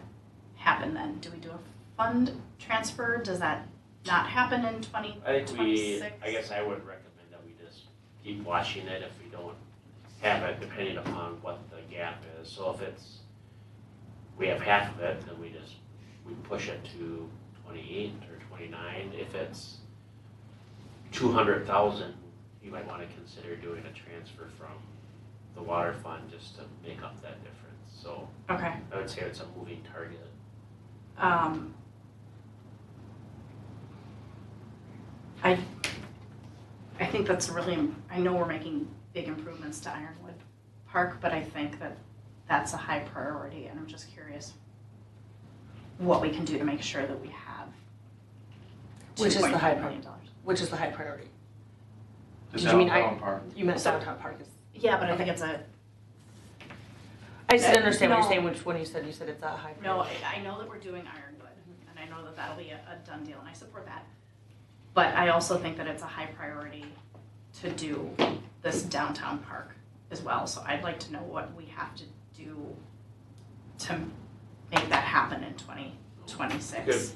Speaker 1: happen then? Do we do a fund transfer? Does that not happen in 2026?
Speaker 2: I guess I would recommend that we just keep watching it if we don't have it, depending upon what the gap is. So if we have half of it, then we push it to 28 or 29. If it's 200,000, you might want to consider doing a transfer from the water fund just to make up that difference. So
Speaker 1: Okay.
Speaker 2: I would say it's a moving target.
Speaker 1: I think that's really, I know we're making big improvements to Ironwood Park, but I think that that's a high priority, and I'm just curious what we can do to make sure that we have
Speaker 7: Which is the high
Speaker 1: $2.5 million.
Speaker 7: Which is the high priority?
Speaker 8: The
Speaker 7: Did you mean
Speaker 8: downtown park.
Speaker 7: You meant downtown park is.
Speaker 1: Yeah, but I think it's
Speaker 7: I just didn't understand what
Speaker 1: No.
Speaker 7: you're saying, which one you said it's a high
Speaker 1: no,
Speaker 7: priority.
Speaker 1: I know that we're doing Ironwood, and I know that that'll be a done deal, and I support that. But I also think that it's a high priority to do this downtown park as well, so I'd like to know what we have to do to make that happen in 2026.
Speaker 2: Good.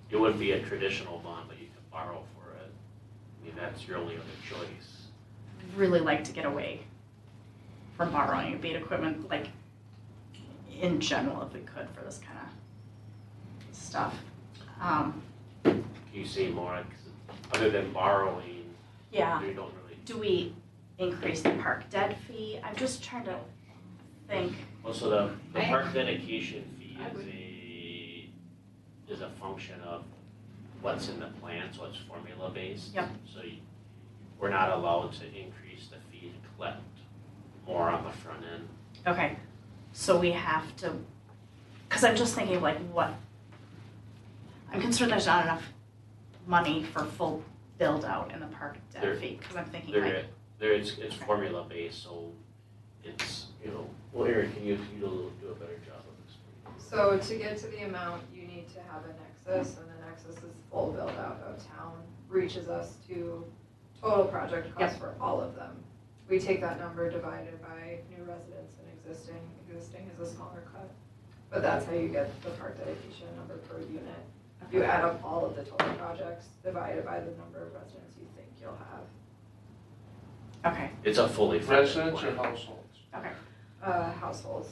Speaker 2: It wouldn't be a traditional bond, but you can borrow for it. I mean, that's your only other choice.
Speaker 1: Really like to get away from borrowing beat equipment, like in general, if we could, for this kind of stuff.
Speaker 2: Can you say more, 'cause other than borrowing,
Speaker 1: yeah,
Speaker 2: we don't really,
Speaker 1: do we increase the park debt fee? I'm just trying to think.
Speaker 2: well, so the
Speaker 9: I-
Speaker 2: park dedication fee
Speaker 9: I would-
Speaker 2: is a function of what's in the plan, so it's formula based.
Speaker 1: Yep.
Speaker 2: So we're not allowed to increase the fee to collect more on the front end.
Speaker 1: Okay, so we have to, because I'm just thinking of like what, I'm concerned there's not enough money for full build out in the park debt
Speaker 2: There-
Speaker 1: fee, because I'm thinking like,
Speaker 2: It's formula based, so it's, well, Erin, can you do a better job of explaining?
Speaker 10: So to get to the amount, you need to have a nexus, and the nexus is full build out of town, reaches us to total project cost for all of them. We take that number divided by new residents and existing is a smaller cut. But that's how you get the park dedication number per unit. You add up all of the total projects divided by the number of residents you think you'll have.
Speaker 1: okay,
Speaker 2: It's a fully funded
Speaker 8: Residents or
Speaker 2: plan.
Speaker 8: households?
Speaker 10: Households.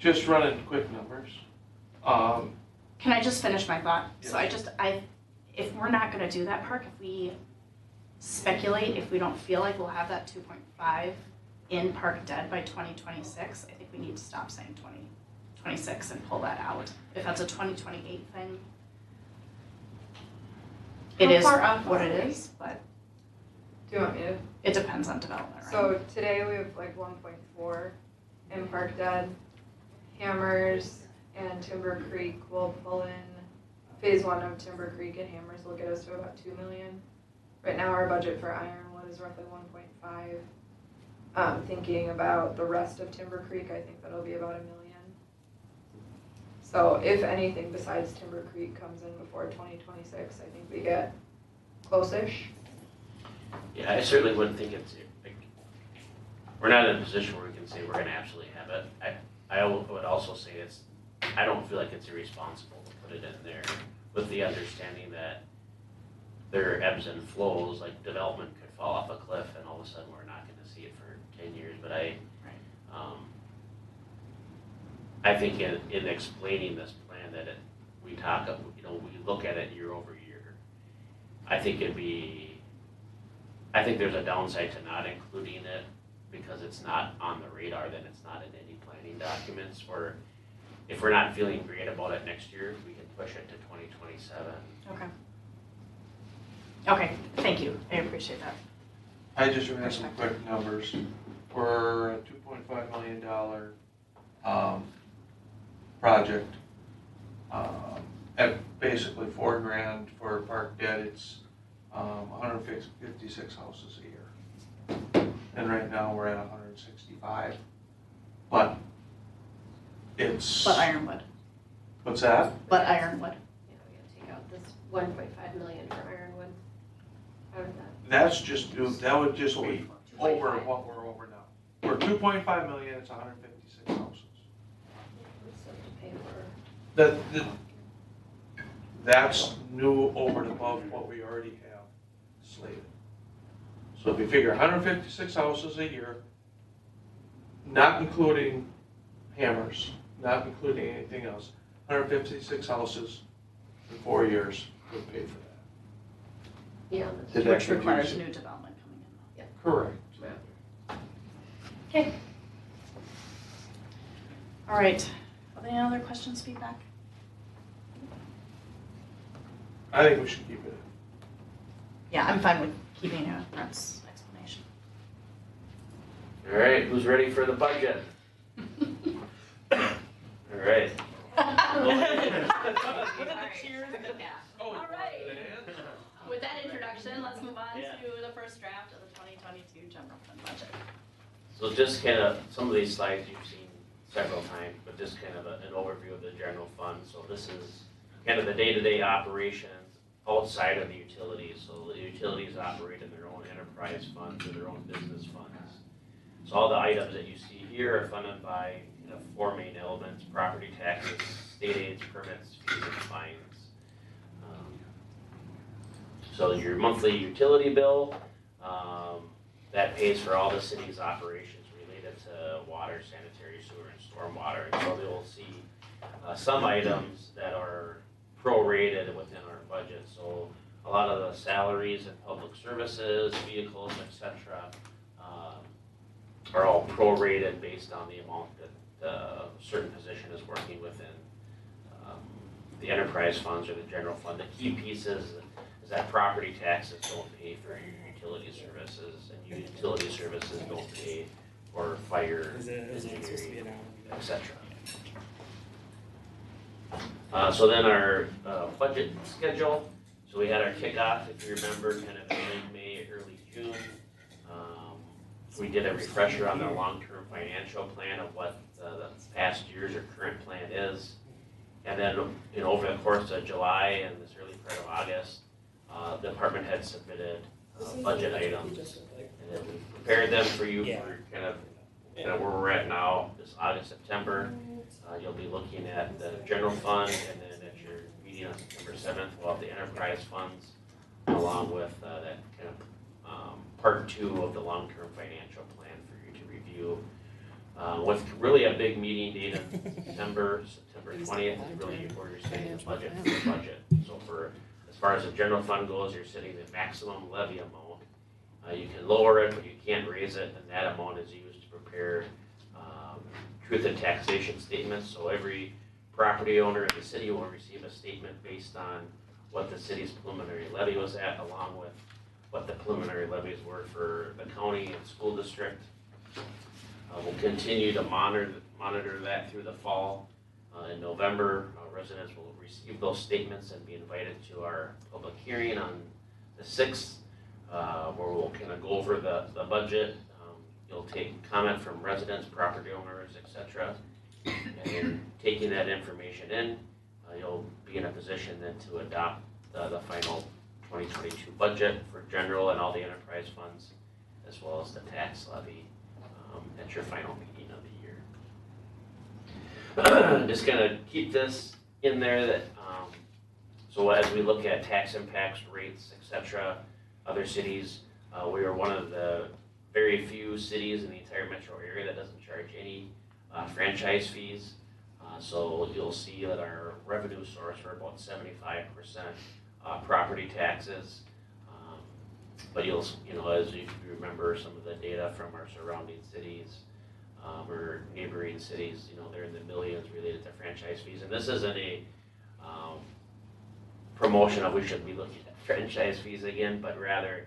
Speaker 8: Just running quick numbers.
Speaker 1: can I just finish my thought? So if we're not gonna do that park, if we speculate, if we don't feel like we'll have that 2.5 in park debt by 2026, I think we need to stop saying 2026 and pull that out. If that's a 2028 thing, it
Speaker 10: How
Speaker 1: is
Speaker 10: far off
Speaker 1: what
Speaker 10: are
Speaker 1: it
Speaker 10: we?
Speaker 1: is, but
Speaker 10: Do you want me to?
Speaker 1: it depends on development, right?
Speaker 10: So today we have like 1.4 in Park Dead. Hammers and Timber Creek will pull in, phase 1 of Timber Creek and Hammers will get us to about 2 million. Right now our budget for Ironwood is roughly 1.5. Thinking about the rest of Timber Creek, I think that'll be about 1 million. So if anything besides Timber Creek comes in before 2026, I think we get close-ish.
Speaker 2: Yeah, I certainly wouldn't think it's, like, we're not in a position where we can say we're gonna absolutely have it. I would also say I don't feel like it's irresponsible to put it in there with the understanding that there are ebbs and flows, like development could fall off a cliff and all of a sudden we're not gonna see it for 10 years, but I think in explaining this plan that we look at it year over year. I think there's a downside to not including it because it's not on the radar, then it's not in any planning documents, or if we're not feeling great about it next year, we can push it to 2027.
Speaker 1: Okay, thank you, I appreciate that.
Speaker 8: I just ran some quick numbers. For a $2.5 million project, at basically $4,000 for park debt, it's 156 houses a year. And right now we're at 165. But it's.
Speaker 1: But Ironwood,
Speaker 8: What's that?
Speaker 1: but Ironwood.
Speaker 3: Yeah, we gotta take out this 1.5 million for Ironwood. Out of that.
Speaker 8: That's just, that would just be over what we're over now. For 2.5 million, it's 156 houses.
Speaker 3: We still have to pay for.
Speaker 8: That's new over and above what we already have slated. So if you figure 156 houses a year, not including hammers, not including anything else, 156 houses in 4 years would pay for that.
Speaker 3: Yeah.
Speaker 8: Did that
Speaker 1: Which requires
Speaker 8: confuse you?
Speaker 1: new development coming in.
Speaker 8: Correct.
Speaker 1: Okay. All right, are there any other questions, feedback?
Speaker 8: I think we should keep it.
Speaker 1: Yeah, I'm fine with keeping Brent's explanation.
Speaker 2: All right, who's ready for the budget? All right.
Speaker 1: All right. With that introduction, let's move on to the first draft of the 2022 general fund budget.
Speaker 2: So just kind of, some of these slides you've seen several times, but just kind of an overview of the general fund. So this is kind of the day-to-day operations outside of the utilities. So the utilities operate in their own enterprise funds or their own business funds. So all the items that you see here are funded by four main elements: property taxes, state aids, permits, fees, and fines. So your monthly utility bill, that pays for all the city's operations related to water, sanitary sewer, and stormwater. And so you'll see some items that are prorated within our budget. So a lot of the salaries and public services, vehicles, et cetera, are all prorated based on the amount that a certain position is working within the enterprise funds or the general fund. The key piece is that property taxes don't pay for your utility services, and your utility services don't pay for fire, engineering, et cetera. So then our budget schedule. So we had our kickoff, if you remember, kind of in late May, early June. We did a refresher on the long-term financial plan of what the past year's or current plan is. And then, over the course of July and this early part of August, the department had submitted budget items. And then we prepared them for you for kind of where we're at now, this August, September. You'll be looking at the general fund, and then at your meeting on September 7th, we'll have the enterprise funds, along with that kind of part 2 of the long-term financial plan for you to review. With really a big meeting date in September 20th is really where you're setting the budget for the budget. So as far as the general fund goes, you're setting the maximum levy amount. You can lower it, but you can't raise it, and that amount is used to prepare truth in taxation statements. So every property owner in the city will receive a statement based on what the city's preliminary levy was at, along with what the preliminary levies were for the county and school district. We'll continue to monitor that through the fall. In November, residents will receive those statements and be invited to our public hearing on the 6th, where we'll kind of go over the budget. You'll take comment from residents, property owners, etc. And taking that information in, you'll be in a position then to adopt the final 2022 budget for general and all the enterprise funds, as well as the tax levy at your final meeting of the year. Just gonna keep this in there that, so as we look at tax impacts, rates, etc., other cities, we are one of the very few cities in the entire metro area that doesn't charge any franchise fees. So you'll see that our revenue source, we're about 75% property taxes. But as you remember some of the data from our surrounding cities or neighboring cities, they're in the millions related to franchise fees. And this isn't a promotion of we should be looking at franchise fees again, but rather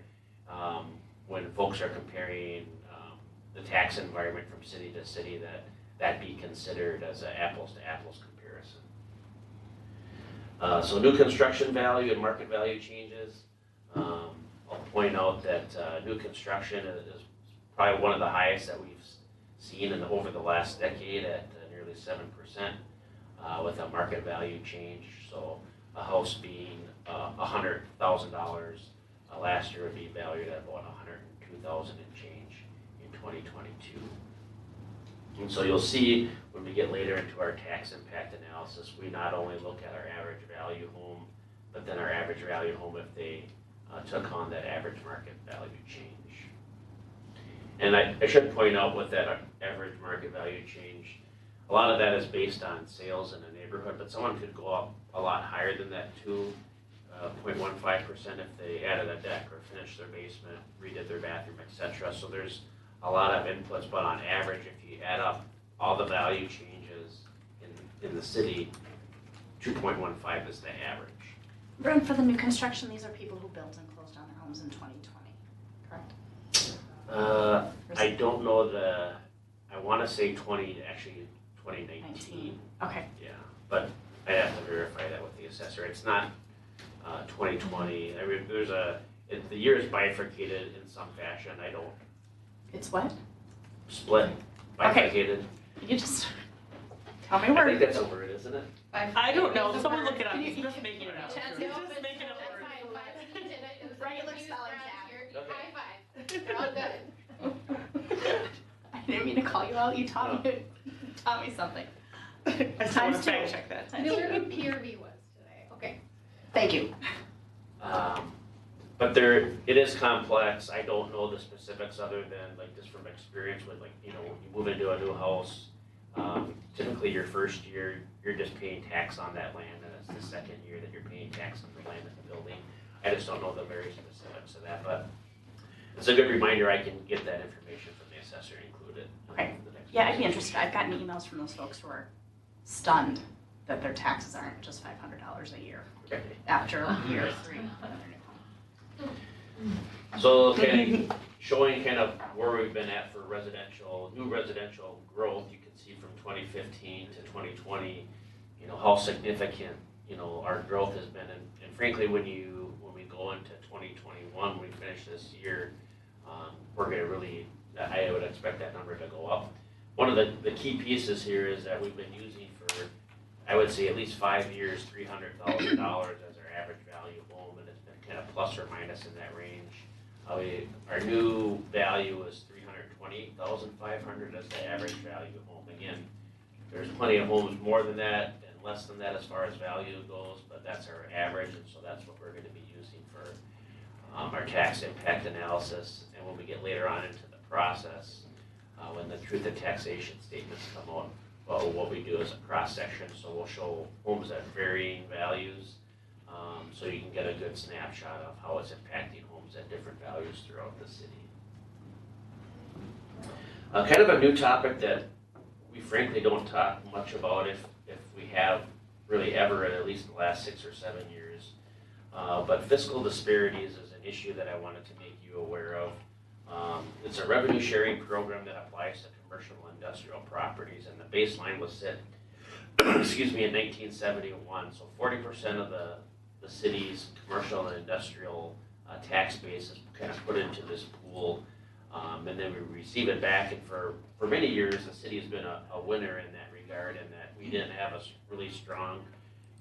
Speaker 2: when folks are comparing the tax environment from city to city, that be considered as an apples to apples comparison. So new construction value and market value changes. I'll point out that new construction is probably one of the highest that we've seen over the last decade at nearly 7% with a market value change. So a house being $100,000 last year would be valued at about $102,000 and change in 2022. And so you'll see when we get later into our tax impact analysis, we not only look at our average value home, but then our average value home if they took on that average market value change. And I should point out with that average market value change, a lot of that is based on sales in the neighborhood, but someone could go up a lot higher than that too. 0.15% if they added a deck or finished their basement, redid their bathroom, etc. So there's a lot of inputs, but on average, if you add up all the value changes in the city, 2.15 is the average.
Speaker 1: And for the new construction, these are people who built and closed on their homes in 2020, correct?
Speaker 2: I don't know I want to say 2019.
Speaker 1: 19. Okay.
Speaker 2: Yeah, but I have to verify that with the assessor. It's not 2020. I mean, the year is bifurcated in some fashion. I don't.
Speaker 1: It's what?
Speaker 2: Split, bifurcated.
Speaker 1: You just tell me
Speaker 2: I
Speaker 1: where.
Speaker 2: think that's a word, isn't it?
Speaker 7: I don't know, someone look it up, he's just making it up.
Speaker 1: Chance,
Speaker 7: He's
Speaker 1: no,
Speaker 7: just making up words.
Speaker 1: Regular spelling tab.
Speaker 3: High five. They're all good.
Speaker 1: I didn't mean to call you out. You taught me something.
Speaker 7: I still want
Speaker 1: Times
Speaker 7: to
Speaker 1: two.
Speaker 7: fact check that.
Speaker 3: I know where PRV was today. Okay.
Speaker 1: Thank you.
Speaker 2: But it is complex. I don't know the specifics other than just from experience with when you move into a new house. Typically your first year, you're just paying tax on that land and it's the second year that you're paying tax on the land and the building. I just don't know the very specifics of that, but it's a good reminder. I can get that information from the assessor and include it.
Speaker 1: Okay.
Speaker 2: in the next
Speaker 1: Yeah, I'd be
Speaker 2: presentation.
Speaker 1: interested. I've gotten emails from those folks who are stunned that their taxes aren't just $500 a year
Speaker 2: Okay.
Speaker 1: after year 3.
Speaker 2: So kind of showing kind of where we've been at for new residential growth, you can see from 2015 to 2020, how significant, our growth has been. And frankly, when we go into 2021, when we finish this year, we're gonna really, I would expect that number to go up. One of the key pieces here is that we've been using for, I would say at least 5 years, $300,000 as our average value home, and it's been kind of plus or minus in that range. Our new value is $328,500 as the average value home. Again, there's plenty of homes more than that and less than that as far as value goes, but that's our average, and so that's what we're going to be using for our tax impact analysis. And when we get later on into the process, when the truth of taxation statements come out, well, what we do is a cross section, so we'll show homes at varying values, so you can get a good snapshot of how it's impacting homes at different values throughout the city. Kind of a new topic that we frankly don't talk much about, if we have really ever, at least the last 6 or 7 years. But fiscal disparities is an issue that I wanted to make you aware of. It's a revenue sharing program that applies to commercial and industrial properties, and the baseline was set, excuse me, in 1971. So 40% of the city's commercial and industrial tax base is kind of put into this pool, and then we receive it back. And for many years, the city has been a winner in that regard, in that we didn't have a really strong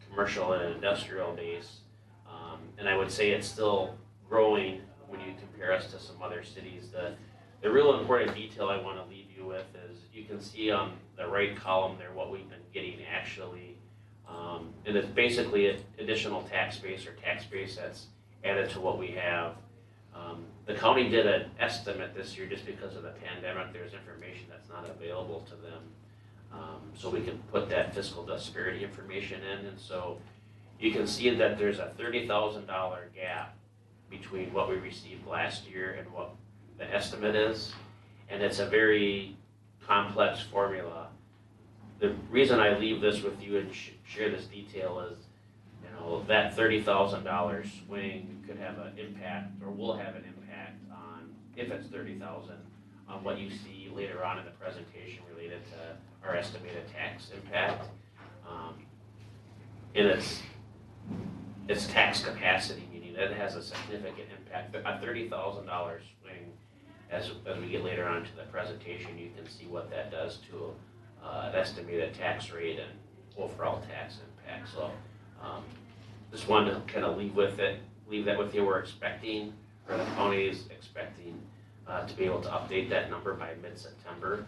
Speaker 2: commercial and industrial base. And I would say it's still growing when you compare us to some other cities. The real important detail I want to leave you with is you can see on the right column there what we've been getting actually. And it's basically additional tax base or tax base that's added to what we have. The county did an estimate this year just because of the pandemic. There's information that's not available to them. So we can put that fiscal disparity information in. And so you can see that there's a $30,000 gap between what we received last year and what the estimate is. And it's a very complex formula. The reason I leave this with you and share this detail is, that $30,000 swing could have an impact, or will have an impact on, if it's $30,000, on what you see later on in the presentation related to our estimated tax impact. And it's tax capacity, meaning that it has a significant impact. A $30,000 swing, as we get later on to the presentation, you can see what that does to an estimated tax rate and overall tax impact. So just wanted to kind of leave that with you. We're expecting, or the county is expecting, to be able to update that number by mid-September.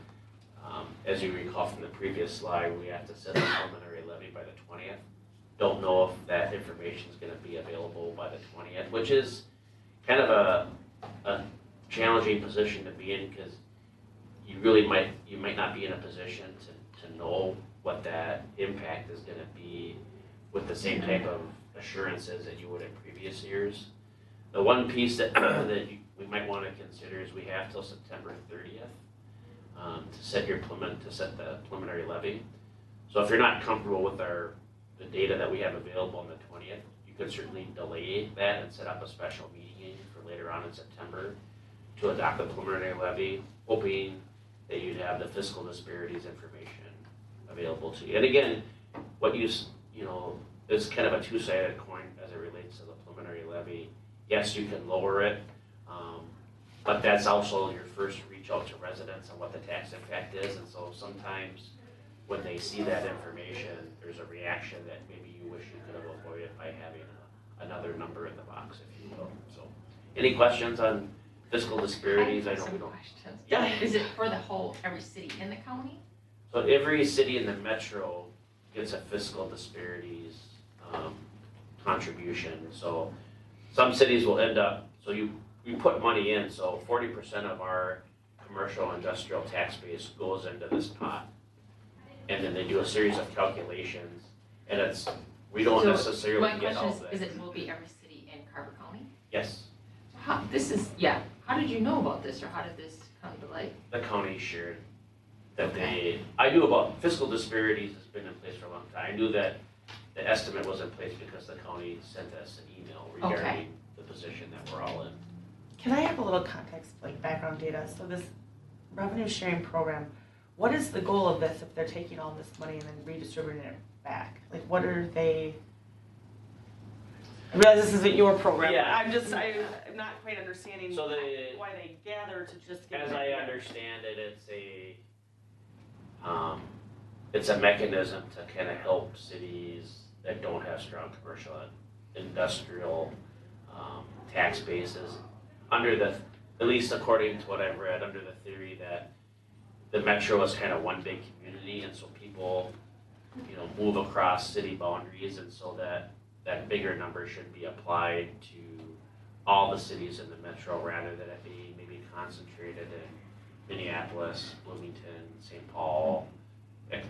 Speaker 2: As you recall from the previous slide, we have to set the preliminary levy by the 20th. Don't know if that information is going to be available by the 20th, which is kind of a challenging position to be in, because you might not be in a position to know what that impact is going to be with the same type of assurances that you would in previous years. The one piece that we might want to consider is we have till September 30th to set the preliminary levy. So if you're not comfortable with the data that we have available on the 20th, you could certainly delay that and set up a special meeting for later on in September to adopt the preliminary levy, hoping that you'd have the fiscal disparities information available to you. And again, it's kind of a two-sided coin as it relates to the preliminary levy. Yes, you can lower it, but that's also your first reach out to residents on what the tax impact is. And so sometimes when they see that information, there's a reaction that maybe you wish you could have avoided by having another number in the box, if you will. So, any questions on fiscal disparities?
Speaker 9: I
Speaker 2: I
Speaker 9: have
Speaker 2: know we
Speaker 9: some
Speaker 2: don't.
Speaker 9: questions.
Speaker 2: Yeah.
Speaker 9: Is it for every city in the county?
Speaker 2: So every city in the metro gets a fiscal disparities contribution. So some cities will end up, so you put money in, so 40% of our commercial industrial tax base goes into this pot. And then they do a series of calculations, and it's We don't
Speaker 9: So,
Speaker 2: necessarily
Speaker 9: my
Speaker 2: get
Speaker 9: question
Speaker 2: all
Speaker 9: is,
Speaker 2: that.
Speaker 9: is it will be every city in Carver County?
Speaker 2: Yes,
Speaker 9: How did you know about this, or how did this come to light?
Speaker 2: the county shared that I knew about fiscal disparities has been in place for a long time. I knew that the estimate was in place because the county sent us an email regarding the position that we're all in.
Speaker 7: Can I have a little context, like background data? So this revenue sharing program, what is the goal of this if they're taking all this money and then redistributing it back? Like what are they? I realize this isn't your program.
Speaker 2: Yeah.
Speaker 7: I'm not quite understanding
Speaker 2: So
Speaker 7: why they gather to just get.
Speaker 2: as I understand it, it's a mechanism to kind of help cities that don't have strong commercial and industrial tax bases under at least according to what I've read, under the theory that the metro is kind of one big community, and so people, move across city boundaries, and so that bigger number should be applied to all the cities in the metro rather than it being maybe concentrated in Minneapolis, Bloomington, St. Paul,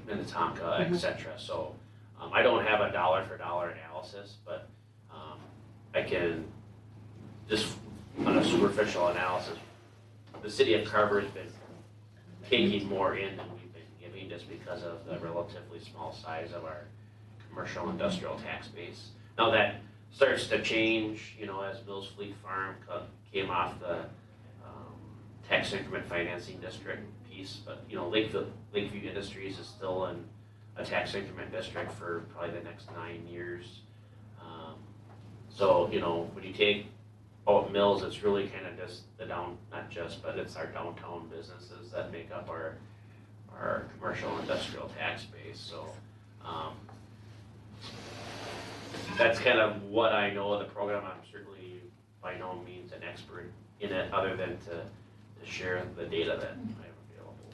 Speaker 2: Minnetonka, etc. So I don't have a dollar for dollar analysis, but I can just on a superficial analysis, the city of Carver has been taking more in than we've been giving just because of the relatively small size of our commercial industrial tax base. Now that starts to change, as Mills Fleet Farm came off the tax increment financing district piece, but Lakeview Industries is still in a tax increment district for probably the next 9 years. So when you take out Mills, it's really kind of just but it's our downtown businesses that make up our commercial industrial tax base. So that's kind of what I know of the program. I'm certainly by no means an expert in it, other than to share the data that I have available.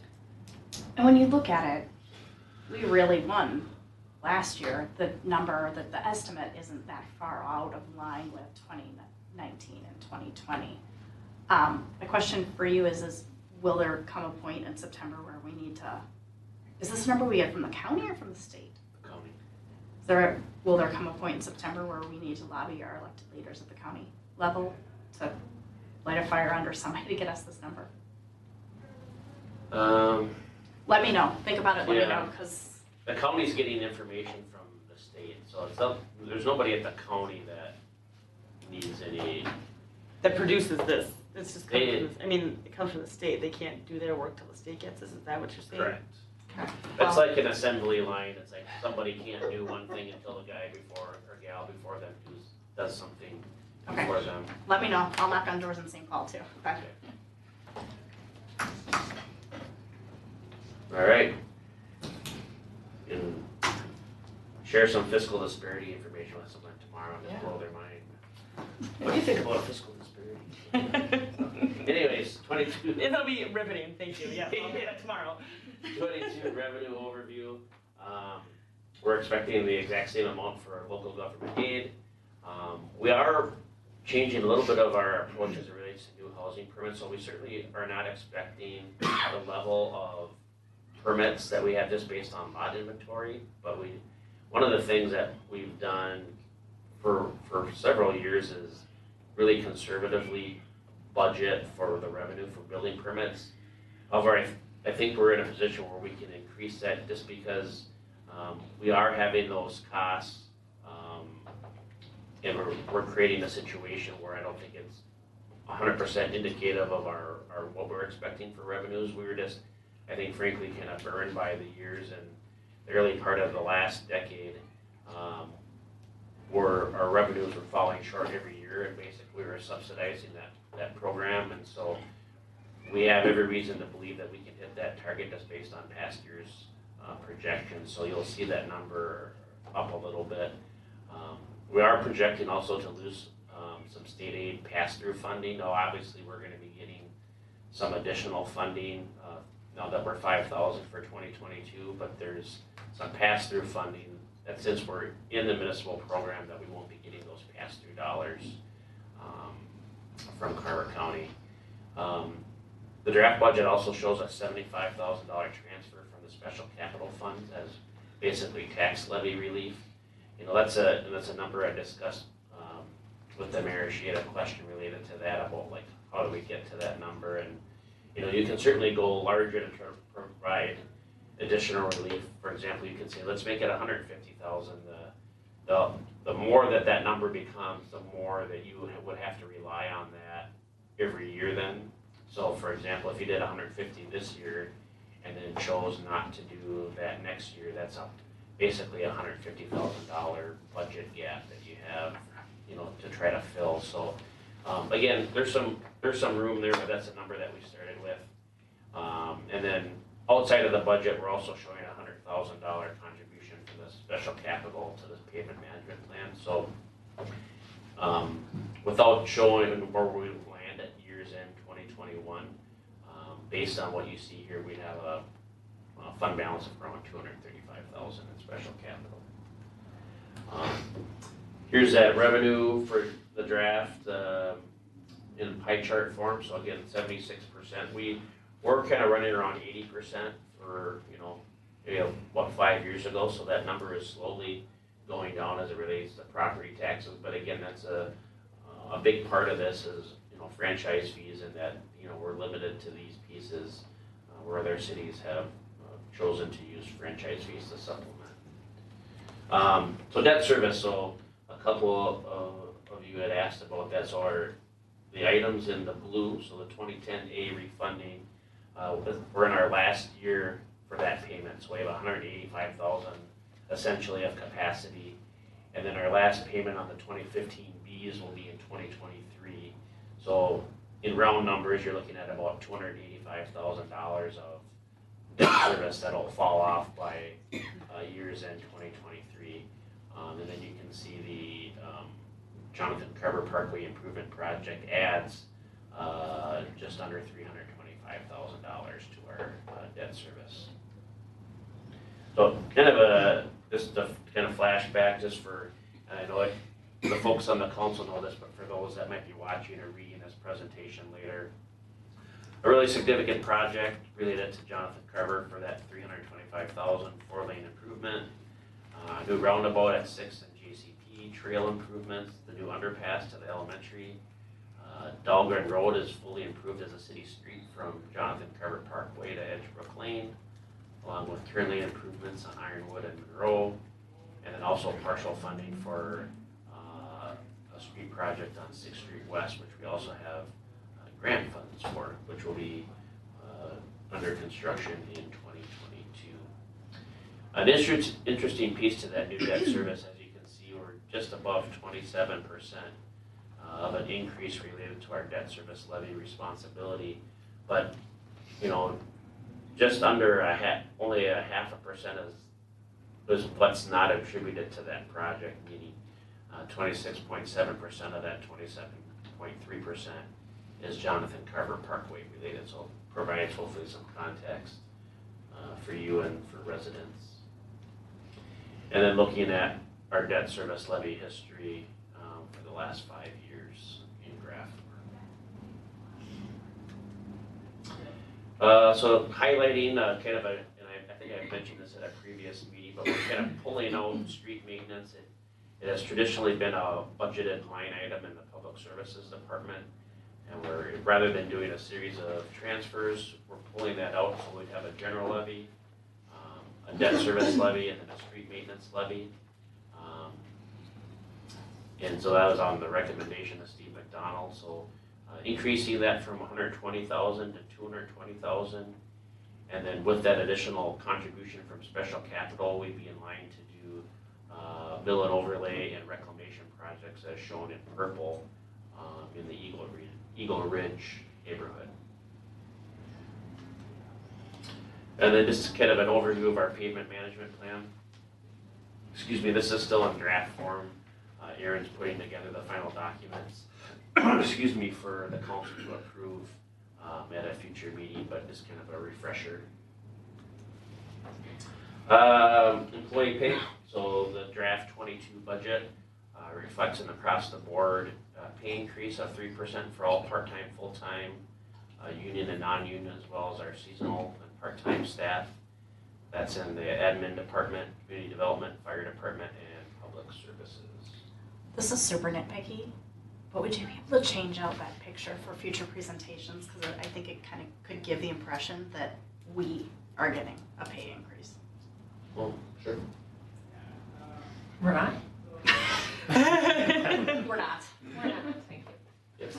Speaker 1: And when you look at it, we really won last year. The estimate isn't that far out of line with 2019 and 2020. My question for you is will there come a point in September where we need to, is this a number we get from the county or from the state?
Speaker 2: The county.
Speaker 1: Will there come a point in September where we need to lobby our elected leaders at the county level to light a fire under somebody to get us this number? Let me know. Think about it. Let me know, because
Speaker 2: the county's getting information from the state, so there's nobody at the county that needs any.
Speaker 7: That produces this. It's just it comes from the state. They can't do their work till the state gets this. Is that what you're saying?
Speaker 2: Correct.
Speaker 7: Okay.
Speaker 2: That's like an assembly line. It's like somebody can't do one thing until the guy before or gal before them does something before them.
Speaker 1: let me know. I'll knock on doors in St. Paul too. Okay.
Speaker 2: All right. And share some fiscal disparity information with someone tomorrow and just blow their mind. What do you think about fiscal disparity? Anyways, 22.
Speaker 7: It'll be riveting. Thank you. Yeah, I'll do that tomorrow.
Speaker 2: 22 revenue overview. We're expecting the exact same amount for local government aid. We are changing a little bit of our approach as it relates to new housing permits, so we certainly are not expecting the level of permits that we have just based on lot inventory, but one of the things that we've done for several years is really conservatively budget for the revenue for building permits. However, I think we're in a position where we can increase that just because we are having those costs, and we're creating a situation where I don't think it's 100% indicative of our what we're expecting for revenues. We were just, I think frankly, kind of burned by the years and the early part of the last decade, where our revenues were falling short every year, and basically we were subsidizing that program, and so we have every reason to believe that we can hit that target just based on past years' projections. So you'll see that number up a little bit. We are projecting also to lose some state aid pass-through funding. Now, obviously, we're going to be getting some additional funding now that we're 5,000 for 2022, but there's some pass-through funding that since we're in the municipal program that we won't be getting those pass-through dollars from Carver County. The draft budget also shows a $75,000 transfer from the special capital funds as basically tax levy relief. that's a number I discussed, with the mayor. She had a question related to that about like, how do we get to that number? And, you can certainly go larger to try to provide additional relief. For example, you could say, let's make it 150,000. The more that number becomes, the more that you would have to rely on that every year then. So for example, if you did 150 this year and then chose not to do that next year, that's basically a $150,000 budget gap that you have, to try to fill. So again, there's some room there, but that's a number that we started with. And then outside of the budget, we're also showing a $100,000 contribution for the special capital to this pavement management plan. So without showing where we land at year's end 2021, based on what you see here, we'd have a fund balance of around $235,000 in special capital. Here's that revenue for the draft in pie chart form. So again, 76%. We're kind of running around 80% for, what, 5 years ago. So that number is slowly going down as it relates to property taxes. But again, that's a big part of this is, franchise fees, and that, we're limited to these pieces where other cities have chosen to use franchise fees to supplement. So debt service, so a couple of you had asked about that. So the items in the blue, so the 2010A refunding, we're in our last year for that payment, so we have 185,000 essentially of capacity, and then our last payment on the 2015 Bs will be in 2023. So in round numbers, you're looking at about $285,000 of debt service that'll fall off by year's end 2023. And then you can see the Jonathan Carver Parkway Improvement Project adds just under $325,000 to our debt service. So kind of just a kind of flashback just for, and I know the folks on the council know this, but for those that might be watching or reading this presentation later, a really significant project related to Jonathan Carver for that $325,000 4-lane improvement, new roundabout at 6th and JCP, trail improvements, the new underpass to the elementary. Dahlgren Road is fully improved as a city street from Jonathan Carver Parkway to Edgebrook Lane, along with turn lane improvements on Ironwood and Monroe, and then also partial funding for a street project on 6th Street West, which we also have grant funds for, which will be under construction in 2022. An interesting piece to that new debt service, as you can see, we're just above 27% of an increase related to our debt service levy responsibility, but just under only a 0.5% is what's not attributed to that project, meaning 26.7% of that 27.3% is Jonathan Carver Parkway related, so it provides hopefully some context for you and for residents. And then looking at our debt service levy history for the last 5 years in graph form. So highlighting kind of and I think I mentioned this at a previous meeting, but we're kind of pulling out street maintenance. It has traditionally been a budgeted line item in the Public Services Department, and rather than doing a series of transfers, we're pulling that out, so we'd have a general levy, a debt service levy, and then a street maintenance levy. And so that was on the recommendation of Steve McDonald, so increasing that from 120,000 to 220,000, and then with that additional contribution from special capital, we'd be in line to do mill and overlay and reclamation projects as shown in purple in the Eagle Ridge neighborhood. And then just kind of an overview of our pavement management plan. Excuse me, this is still in draft form. Aaron's putting together the final documents, excuse me, for the council to approve at a future meeting, but just kind of a refresher. Employee pay, so the draft 22 budget reflects an across the board pay increase of 3% for all part-time, full-time, union and non-union, as well as our seasonal and part-time staff. That's in the admin department, community development, fire department, and public services.
Speaker 1: This is super nitpicky, but would you be able to change out that picture for future presentations? Because I think it kind of could give the impression that we are getting a pay increase.
Speaker 2: Well, sure.
Speaker 9: We're not?
Speaker 1: We're not.
Speaker 9: We're not, thank you.
Speaker 2: Yes.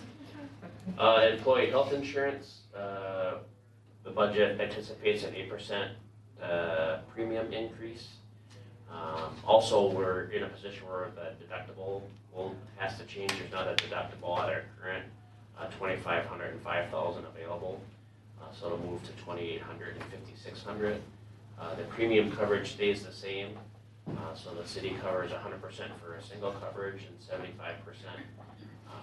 Speaker 2: Employee health insurance, the budget anticipates an 8% premium increase. Also, we're in a position where the deductible has to change. There's not a deductible at our current $2,500 and $5,000 available. So it'll move to $2,800 and $5,600. The premium coverage stays the same. So the city covers 100% for a single coverage and 75%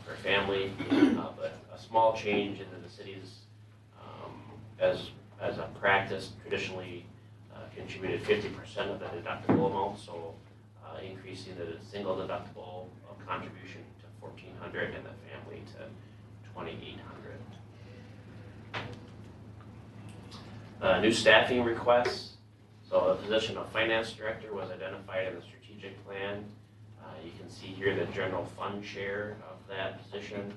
Speaker 2: for family. But a small change in the city's, as a practice, traditionally contributed 50% of the deductible amount. So increasing the single deductible contribution to $1,400 and the family to $2,800. New staffing requests. So the position of finance director was identified in the strategic plan. You can see here the general fund share of that position,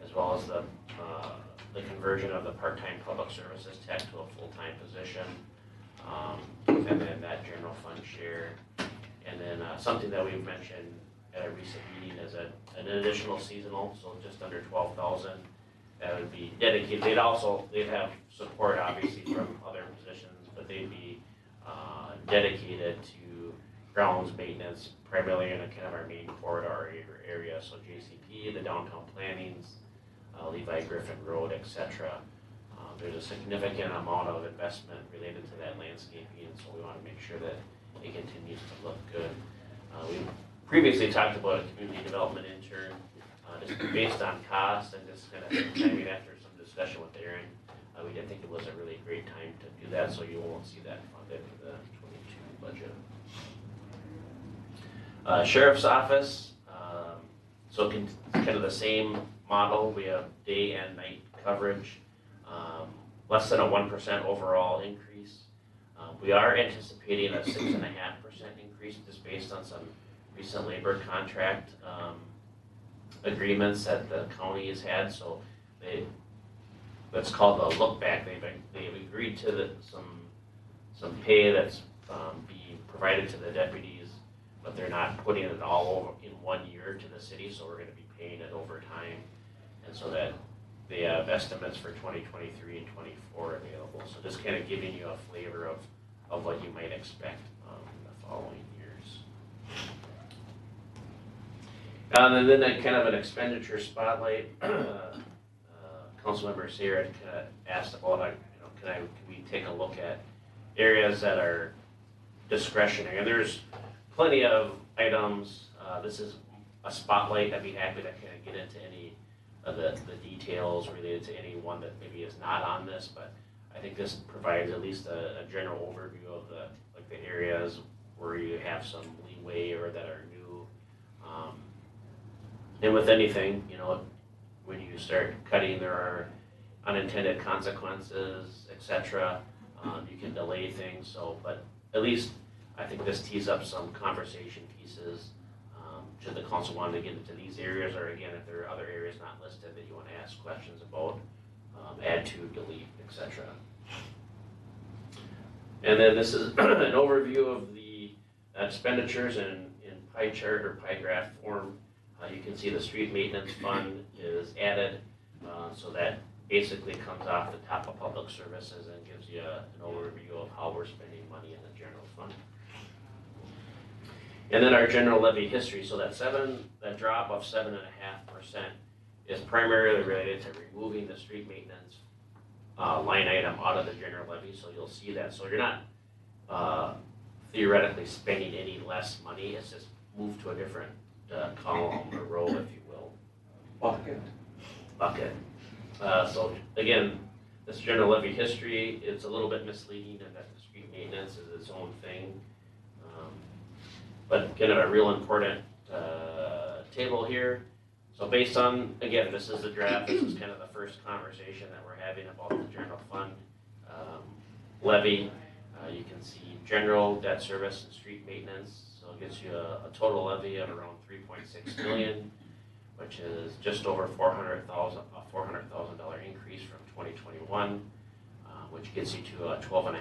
Speaker 2: as well as the conversion of the part-time public services tech to a full-time position, and then that general fund share. And then something that we've mentioned at a recent meeting is an additional seasonal, so just under 12,000. That would be dedicated. They'd have support obviously from other positions, but they'd be dedicated to grounds maintenance, primarily in a kind of our main corridor area. So JCP, the downtown plannings, Levi Griffin Road, etc. There's a significant amount of investment related to that landscaping, and so we want to make sure that it continues to look good. We previously talked about a community development intern, just based on cost and just kind of timing after some discussion with Aaron. We didn't think it was a really great time to do that, so you won't see that funded in the 22 budget. Sheriff's office, so kind of the same model. We have day and night coverage, less than a 1% overall increase. We are anticipating a 6.5% increase just based on some recent labor contract agreements that the county has had. So that's called the look back. They've agreed to some pay that's being provided to the deputies, but they're not putting it all over in 1 year to the city. So we're going to be paying it over time, and so that they have estimates for 2023 and 24 available. So just kind of giving you a flavor of what you might expect in the following years. And then kind of an expenditure spotlight. Councilmember Sayre had kind of asked about, can we take a look at areas that are discretionary? And there's plenty of items. This is a spotlight. I'd be happy to kind of get into any of the details related to any one that maybe is not on this, but I think this provides at least a general overview of the areas where you have some leeway or that are new. And with anything, when you start cutting, there are unintended consequences, etc. You can delay things. So, but at least I think this tees up some conversation pieces. Should the council want to get into these areas, or again, if there are other areas not listed that you want to ask questions about, add to, delete, etc. And then this is an overview of the expenditures in pie chart or pie graph form. You can see the street maintenance fund is added, so that basically comes off the top of public services and gives you an overview of how we're spending money in the general fund. And then our general levy history, so that drop of 7.5% is primarily related to removing the street maintenance line item out of the general levy, so you'll see that. So you're not theoretically spending any less money, it's just moved to a different column or row, if you will. Bucket. So again, this general levy history, it's a little bit misleading in that the street maintenance is its own thing. But kind of a real important table here. So based on, again, this is the draft, this is kind of the first conversation that we're having about the general fund levy. You can see general, debt service, and street maintenance. So So it gets you a total levy of around 3.6 million, which is just over a $400,000 increase from 2021, which gets you to a 12.5%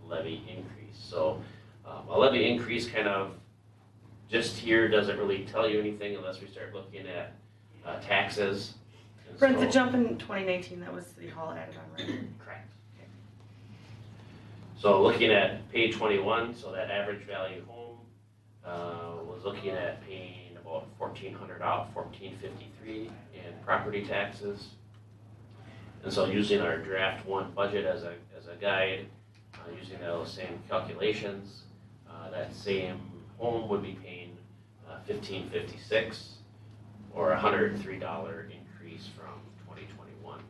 Speaker 2: levy increase. So a levy increase kind of just here doesn't really tell you anything unless we start looking at taxes. And
Speaker 7: Brent, the
Speaker 2: so-
Speaker 7: jump in 2019, that was City Hall added on, right?
Speaker 2: Correct. So looking at page 21, so that average value home was looking at paying about $1,453 in property taxes. And so using our draft one budget as a guide, using those same calculations, that same home would be paying $1,556 or a $103 increase from 2021.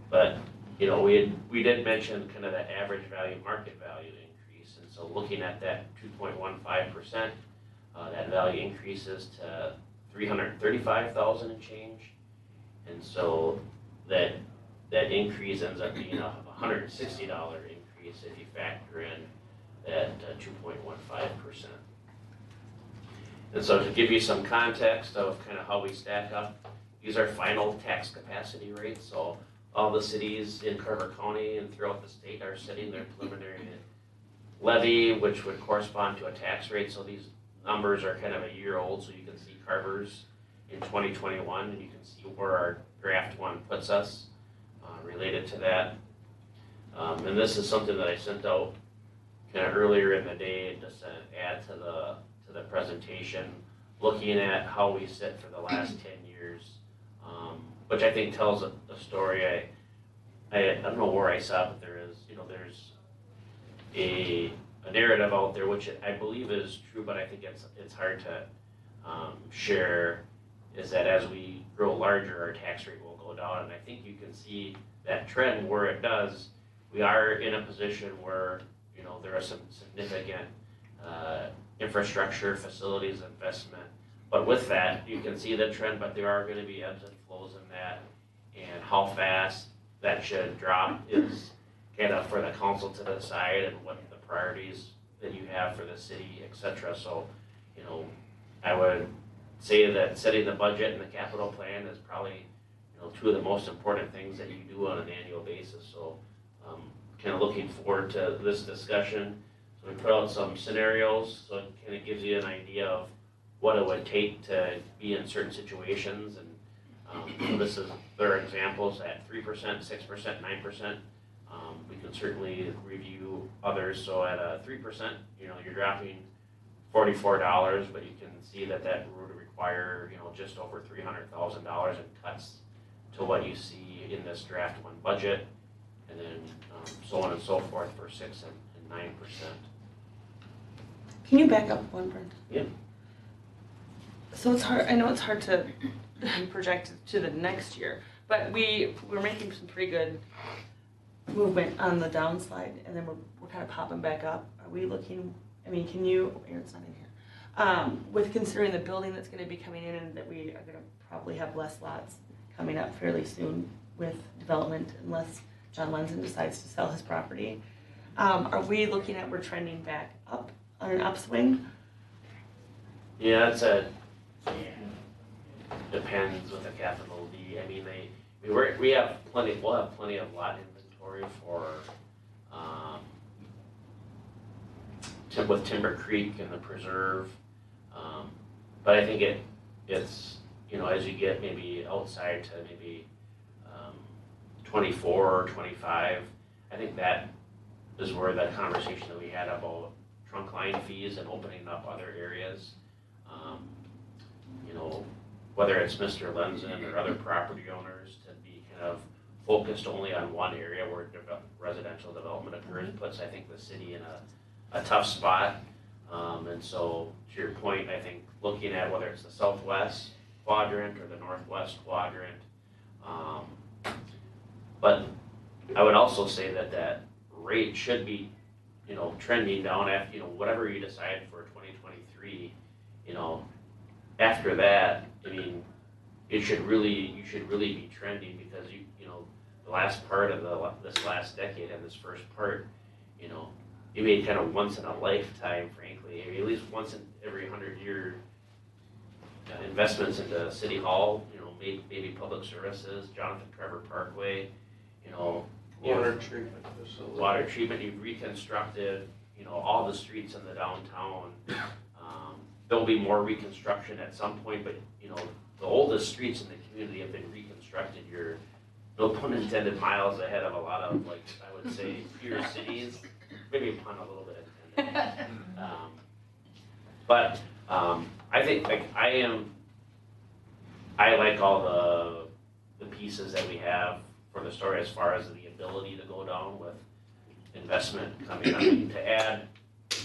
Speaker 2: But we did mention kind of that average value, market value increase, and so looking at that 2.15%, that value increases to $335,000 and change, and so that increase ends up being a $160 increase if you factor in that 2.15%. And so to give you some context of kind of how we stack up, these are final tax capacity rates, so all the cities in Carver County and throughout the state are setting their preliminary levy, which would correspond to a tax rate. So these numbers are kind of a year old, so you can see Carver's in 2021, and you can see where our draft one puts us related to that. And this is something that I sent out kind of earlier in the day just to add to the presentation, looking at how we sit for the last 10 years. Which I think tells a story. I don't know where I saw it, but there's a narrative out there, which I believe is true, but I think it's hard to share, is that as we grow larger, our tax rate will go down, and I think you can see that trend where it does. We are in a position where, there are some significant infrastructure, facilities, investment. But with that, you can see the trend, but there are going to be ebbs and flows in that. And how fast that should drop is kind of for the council to decide, and what the priorities that you have for the city, et cetera. So, I would say that setting the budget and the capital plan is probably, two of the most important things that you do on an annual basis. So, kind of looking forward to this discussion. So we put out some scenarios, so it kind of gives you an idea of what it would take to be in certain situations, and there are examples at 3%, 6%, 9%. We can certainly review others. So at a 3%, you're dropping $44, but you can see that would require, just over $300,000 in cuts to what you see in this draft one budget, and then so on and so forth for 6 and 9%.
Speaker 7: Can you back up one, Brent?
Speaker 2: Yeah.
Speaker 7: So it's hard, I know it's hard to project to the next year, but we're making some pretty good movement on the downslide, and then we're kind of popping back up. Are we looking, can you, it's not in here, with considering the building that's gonna be coming in, and that we are gonna probably have less lots coming up fairly soon with development, unless John Lenzen decides to sell his property. Are we looking at, we're trending back up on an upswing?
Speaker 2: Yeah, depends with a capital D. We'll have plenty of lot inventory for, with Timber Creek and the preserve. But I think it's, as you get maybe outside to maybe 24 or 25, I think that is where that conversation that we had about trunk line fees and opening up other areas. Whether it's Mr. Lenzen or other property owners, to be kind of focused only on one area where residential development occurs, puts, I think, the city in a tough spot. And so, to your point, I think looking at whether it's the southwest quadrant or the northwest quadrant, but I would also say that rate should be, trending down after, whatever you decide for 2023, after that, you should really be trending, because the last part of this last decade and this first part, you made kind of once in a lifetime, frankly, I mean, at least once in every 100-year investments into City Hall, you know, maybe public services, Jonathan Carver Parkway, you know.
Speaker 8: Water treatment facility.
Speaker 2: Water treatment, you've reconstructed, you know, all the streets in the downtown. There'll be more reconstruction at some point, but, you know, the oldest streets in the community have been reconstructed. You're, no pun intended, miles ahead of a lot of, like, I would say, peer cities. Maybe a pun a little bit intended. I think, like, I like all the pieces that we have for the story as far as the ability to go down with investment coming. I mean, to add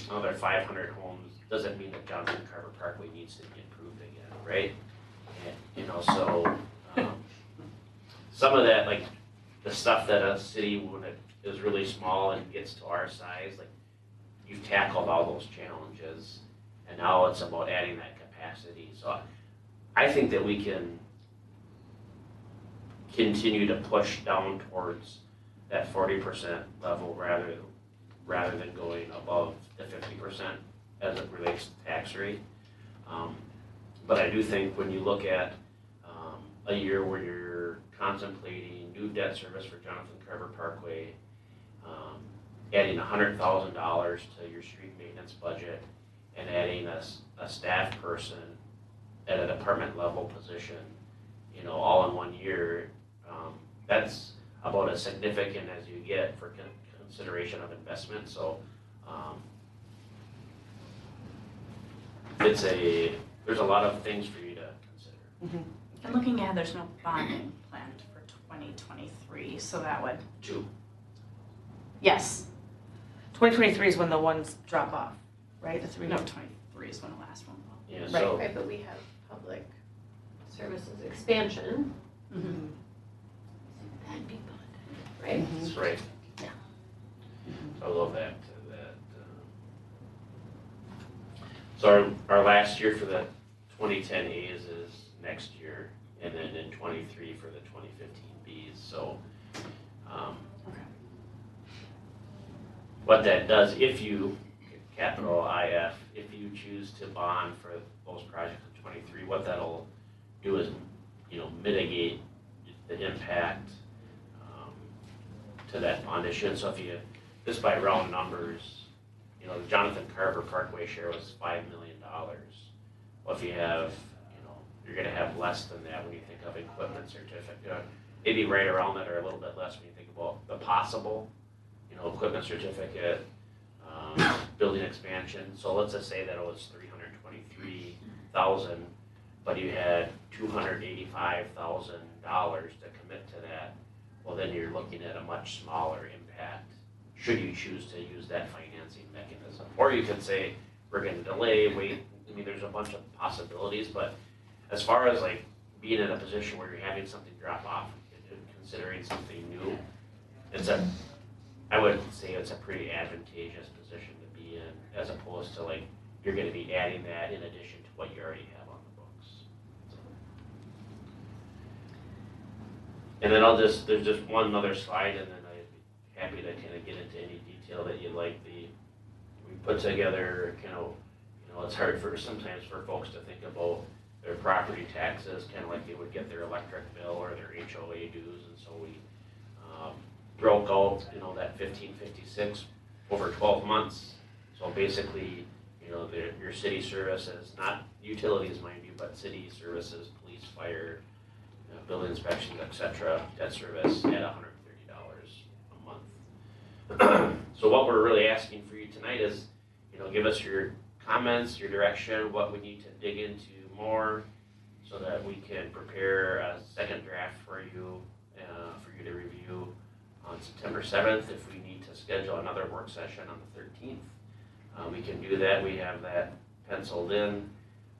Speaker 2: another 500 homes doesn't mean that Jonathan Carver Parkway needs to be improved again, right? And, you know, so some of that, like the stuff that a city, when it is really small and gets to our size, like you've tackled all those challenges, and now it's about adding that capacity. So I think that we can continue to push down towards that 40% level rather than going above the 50% as it relates to tax rate. But I do think when you look at a year where you're contemplating new debt service for Jonathan Carver Parkway, adding $100,000 to your street maintenance budget, and adding a staff person at a department level position, you know, all in 1 year, that's about as significant as you get for consideration of investment. So there's a lot of things for you to consider.
Speaker 1: And looking ahead, there's no bonding planned for 2023, so that would,
Speaker 2: Two.
Speaker 1: yes,
Speaker 7: 2023 is when the ones drop off, right? That's
Speaker 1: no, 23 is when the last one will.
Speaker 2: Yeah,
Speaker 7: Right.
Speaker 2: so
Speaker 3: Right, but we have public services expansion,
Speaker 1: Mm-hmm.
Speaker 3: that'd be bonded, right?
Speaker 2: that's right.
Speaker 1: Yeah.
Speaker 2: I'll go back to that. So our last year for the 2010 A's is next year, and then in 23 for the 2015 B's. So
Speaker 1: Okay.
Speaker 2: what that does, if you, capital IF, if you choose to bond for those projects in 23, what that'll do is, you know, mitigate the impact to that bond issue. So if you, just by round numbers, you know, the Jonathan Carver Parkway share was $5 million. Well, if you have, you know, you're gonna have less than that when you think of equipment certificate, maybe right around that or a little bit less when you think about the possible, you know, equipment certificate, building expansion. So let's just say that it was $323,000, but you had $285,000 to commit to that. Well, then you're looking at a much smaller impact, should you choose to use that financing mechanism. Or you could say, we're gonna delay, wait, I mean, there's a bunch of possibilities, but as far as like being in a position where you're having something drop off and considering something new, I would say it's a pretty advantageous position to be in, as opposed to like, you're gonna be adding that in addition to what you already have on the books. And then there's just one other slide, and then I'd be happy to kind of get into any detail that you'd like. We put together, you know, it's hard sometimes for folks to think about their property taxes, kind of like they would get their electric bill or their HOA dues, and so we broke out, you know, that 1556 over 12 months. So basically, you know, your city services, not utilities, mind you, but city services, police, fire, building inspections, etc., debt service at $130 a month. So what we're really asking for you tonight is, you know, give us your comments, your direction, what we need to dig into more, so that we can prepare a second draft for you to review on September 7th. If we need to schedule another work session on the 13th, we can do that. We have that penciled in.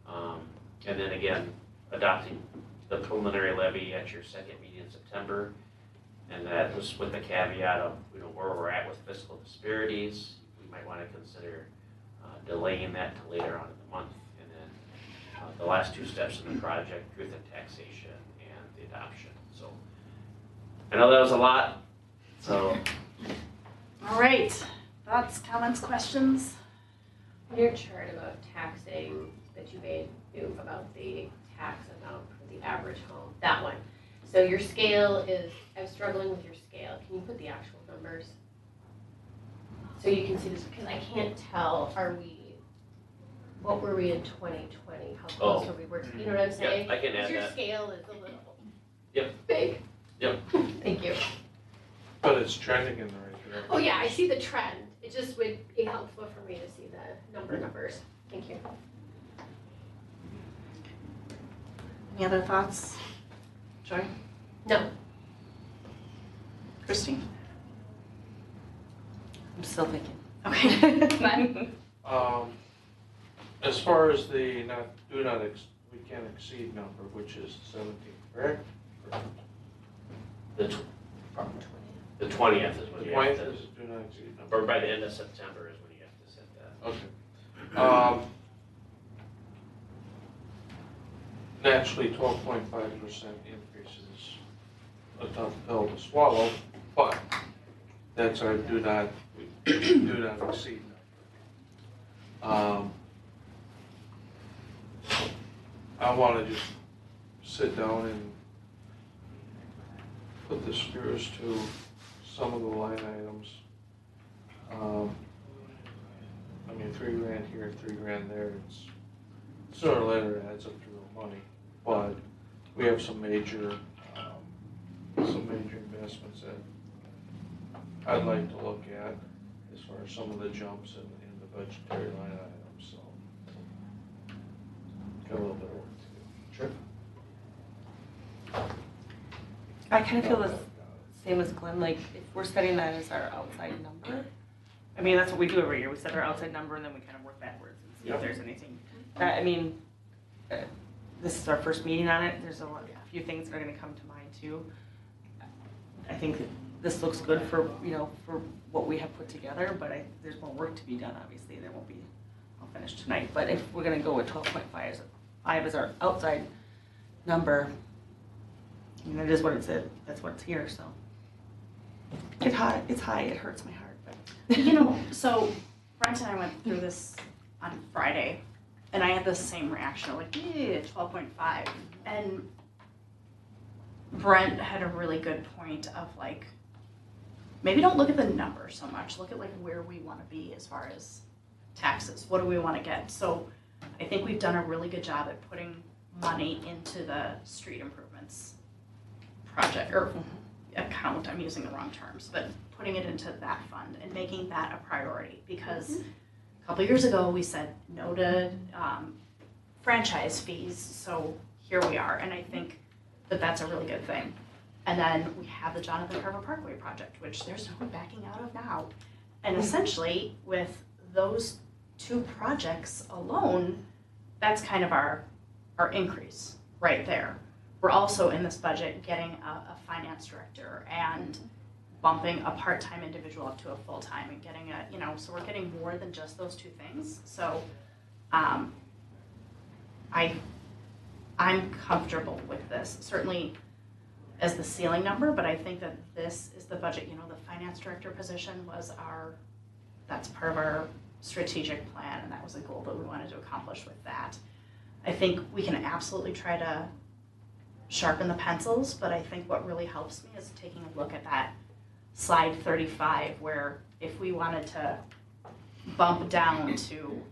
Speaker 2: And then again, adopting the preliminary levy at your second meeting in September. And that was with the caveat of, you know, where we're at with fiscal disparities. We might want to consider delaying that to later on in the month. And then the last two steps in the project, truth and taxation and the adoption. So I know that was a lot. So
Speaker 1: All right, thoughts, comments, questions?
Speaker 3: On your chart about taxing that you made, about the tax amount for the average home, that one. So your scale is, I'm struggling with your scale. Can you put the actual numbers? So you can see this, because I can't tell, what were we in 2020? How close are we working? You know what I'm saying?
Speaker 2: Yeah, I can add
Speaker 3: Your
Speaker 2: that.
Speaker 3: scale is a little
Speaker 2: Yep.
Speaker 3: big.
Speaker 2: Yep.
Speaker 3: Thank you.
Speaker 8: But it's trending in the right direction.
Speaker 3: Oh yeah, I see the trend. It just would be helpful for me to see the numbers. Thank you.
Speaker 1: Any other thoughts? Joy?
Speaker 3: No.
Speaker 1: Christy?
Speaker 7: I'm still thinking.
Speaker 1: Okay.
Speaker 8: As far as the we can't exceed number, which is 17, correct?
Speaker 2: The 20th is when
Speaker 8: The
Speaker 2: you have
Speaker 8: 20th
Speaker 2: to,
Speaker 8: is do not exceed number.
Speaker 2: or by the end of September is when you have to set that.
Speaker 8: Okay. Naturally, 12.5% increase is a tough pill to swallow, but that's our do not exceed number. I want to just sit down and put the screws to some of the line items. I mean, $3,000 here, $3,000 there, it's sooner or later it adds up to real money. But we have some major investments that I'd like to look at as far as some of the jumps in the budgetary line items, so. Got a little bit of work to do. Sure.
Speaker 7: I kind of feel the same as Glenn, like if we're setting that as our outside number, I mean, that's what we do every year. We set our outside number and then we kind of work backwards and see if there's anything. I mean, this is our first meeting on it. There's a few things that are going to come to mind too. I think that this looks good for, for what we have put together, but there's more work to be done, obviously. There won't be, I'll finish tonight. But if we're going to go with 12.5 as our outside number, I mean, that is what it's at. That's what's here, so. It's high, it hurts my heart, but.
Speaker 1: So Brent and I went through this on Friday, and I had the same reaction, like, 12.5. And Brent had a really good point of like, maybe don't look at the number so much, look at like where we want to be as far as taxes. What do we want to get? So I think we've done a really good job at putting money into the street improvements project, or account, I'm using the wrong terms, but putting it into that fund and making that a priority, because a couple years ago we said no to franchise fees, so here we are, and I think that that's a really good thing. And then we have the Jonathan Carver Parkway project, which there's no backing out of now. And essentially, with those two projects alone, that's kind of our increase right there. We're also in this budget getting a finance director and bumping a part-time individual up to a full-time and getting so we're getting more than just those two things. So I'm comfortable with this, certainly as the ceiling number, but I think that this is the budget, the finance director position was that's part of our strategic plan, and that was a goal that we wanted to accomplish with that. I think we can absolutely try to sharpen the pencils, but I think what really helps me is taking a look at that slide 35, where if we wanted to bump down to,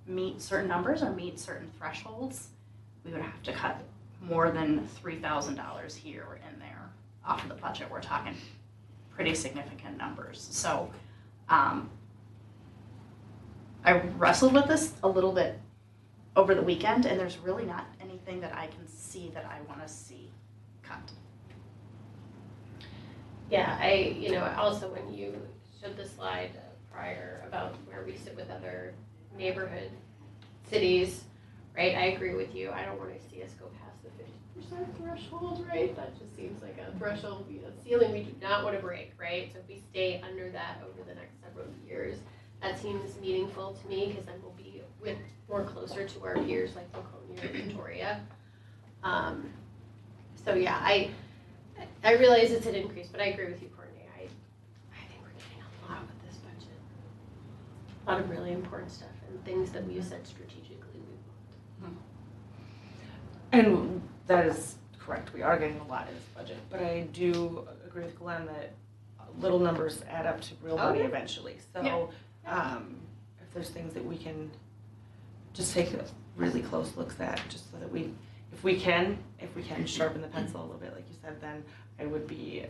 Speaker 1: meet certain numbers or meet certain thresholds, we would have to cut more than $3,000 here or in there off of the budget. We're talking pretty significant numbers. So I wrestled with this a little bit over the weekend, and there's really not anything that I can see that I want to see cut.
Speaker 3: Yeah, also when you showed the slide prior about where we sit with other neighborhood cities, right? I agree with you. I don't want to see us go past the 50% threshold, right? That just seems like a threshold, a ceiling we do not want to break, right? So if we stay under that over the next several years, that seems meaningful to me, because then we'll be more closer to our peers like Laconia and Victoria. So yeah, I realize it's an increase, but I agree with you, Courtney. I think we're getting a lot with this budget. A lot of really important stuff and things that we said strategically we want.
Speaker 7: And that is correct, we are getting a lot in this budget, but I do agree with Glenn that little numbers add up to real money
Speaker 3: yeah.
Speaker 7: eventually.
Speaker 3: Yeah.
Speaker 7: So, if there's things that we can just take really close looks at, just so that if we can sharpen the pencil a little bit, like you said, then I would be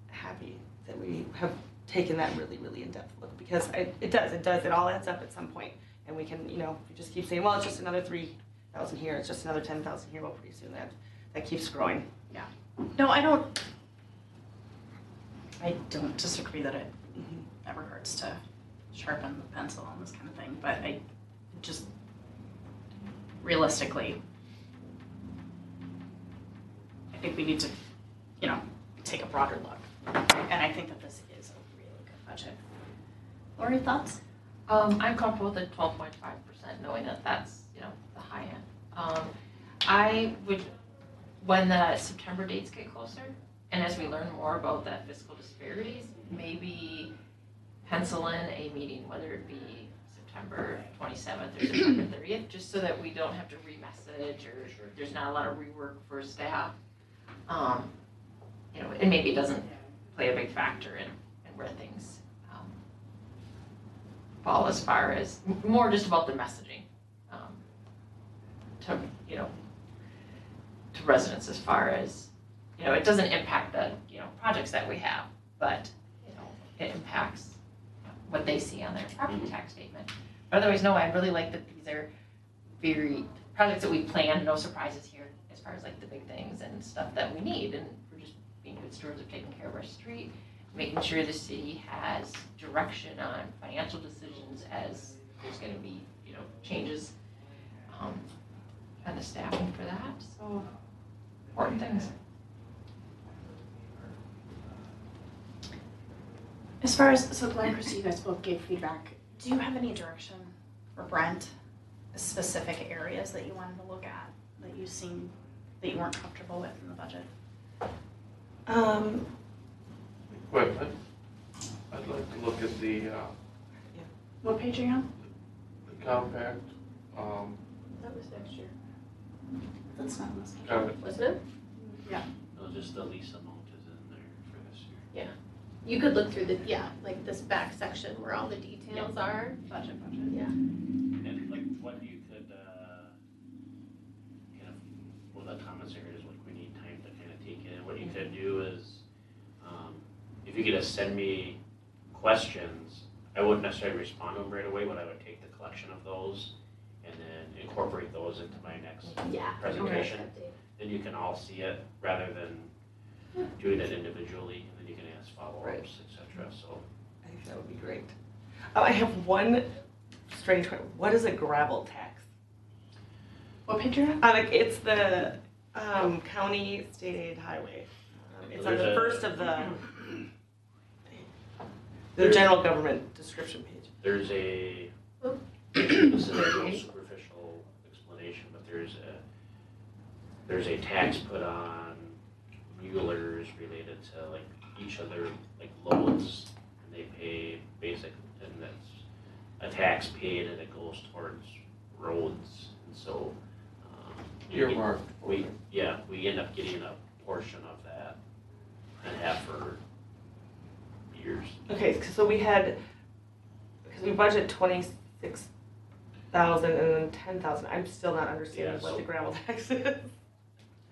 Speaker 7: happy that we have taken that really, really in-depth look, because it all adds up at some point, and we can, if you just keep saying, well, it's just another 3,000 here, it's just another 10,000 here, well, pretty soon that keeps growing.
Speaker 1: No, I don't disagree that it ever hurts to sharpen the pencil on this kind of thing, but I just realistically, I think we need to, take a broader look. And I think that this is a really good budget. Lori, thoughts?
Speaker 9: I'm comfortable with the 12.5%, knowing that that's, the high end. I would, when the September dates get closer, and as we learn more about that fiscal disparities, maybe pencil in a meeting, whether it be September 27th or September 30th, just so that we don't have to re-message or there's not a lot of rework for staff. And maybe it doesn't play a big factor in where things fall, as far as more just about the messaging to residents, as far as it doesn't impact the projects that we have, but it impacts what they see on their property tax statement. But otherwise, no, I really like that these are very projects that we planned, no surprises here, as far as like the big things and stuff that we need, and we're just being good stewards of taking care of our street, making sure the city has direction on financial decisions as there's going to be changes, and the staffing for that. So important things.
Speaker 1: As far as, so Glenn, Christy, you guys both gave feedback. Do you have any direction for Brent, specific areas that you wanted to look at, that you weren't comfortable with in the budget?
Speaker 8: Equipment, I'd like to look at the
Speaker 1: What page are you on?
Speaker 8: compact,
Speaker 3: That was next year,
Speaker 1: That's not in this page.
Speaker 3: wasn't it?
Speaker 2: No, just the lease amount is in there for this year.
Speaker 3: You could look through like this back section where all the details are.
Speaker 1: Budget.
Speaker 3: Yeah.
Speaker 2: And like what you could, one of the comments here is like we need time to kind of take in. What you could do is, if you could just send me questions, I wouldn't necessarily respond to them right away, but I would take the collection of those and then incorporate those into my next presentation. Then you can all see it rather than doing it individually, and then you can ask follow-ups, et cetera, so.
Speaker 7: I think that would be great. I have one strange question. What is a gravel tax?
Speaker 1: What page are you on?
Speaker 7: It's the county state aid highway. It's on the first of the general government description page.
Speaker 2: There's this is a real superficial explanation, but there's a tax put on mulers related to like each of their like loads, and they pay basic, and that's a tax paid and it goes towards roads, and so
Speaker 8: earmarked.
Speaker 2: we end up getting a portion of that and have for years.
Speaker 7: Okay, so because we budget 26,000 and then 10,000. I'm still not understanding what the gravel tax is.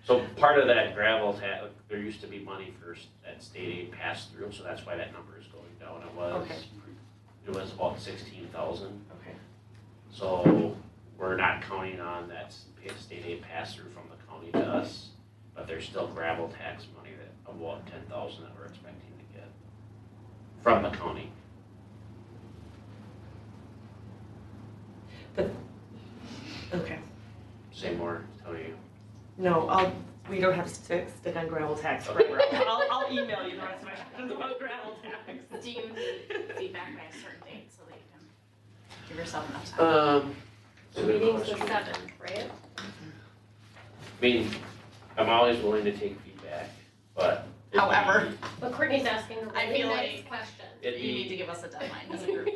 Speaker 2: So part of that gravel tax, there used to be money for that state aid pass through, so that's why that number is going down. It was about 16,000.
Speaker 7: Okay.
Speaker 2: So we're not counting on that state aid pass through from the county to us, but there's still gravel tax money of about 10,000 that we're expecting to get from the county.
Speaker 7: Okay.
Speaker 2: Say more, tell you.
Speaker 7: No, we don't have to stick on gravel tax forever. I'll email you the rest of my questions about gravel tax.
Speaker 1: Do you need feedback by a certain date so that you can give yourself enough time?
Speaker 2: It's a good
Speaker 3: Meeting's the
Speaker 2: question.
Speaker 3: 7th, right?
Speaker 2: I mean, I'm always willing to take feedback, but.
Speaker 1: However.
Speaker 3: But Courtney's asking a
Speaker 1: I
Speaker 3: really
Speaker 1: feel
Speaker 3: nice
Speaker 1: like
Speaker 3: question.
Speaker 2: It'd
Speaker 1: You need
Speaker 2: be,
Speaker 1: to give us a deadline as a group.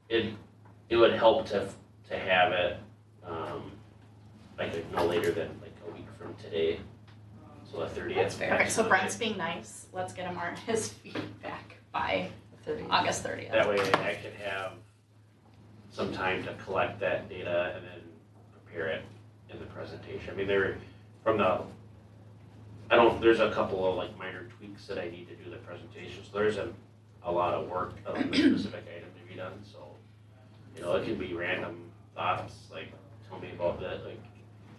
Speaker 2: it would help to have it, like no later than like a week from today, so the 30th.
Speaker 1: That's fair. Okay, so Brent's being nice, let's get him his feedback by August 30th.
Speaker 2: That way I can have some time to collect that data and then prepare it in the presentation. I mean, there's a couple of like minor tweaks that I need to do the presentation, so there's a lot of work of the specific item to be done, so, you know, it can be random thoughts, like, tell me about that, like,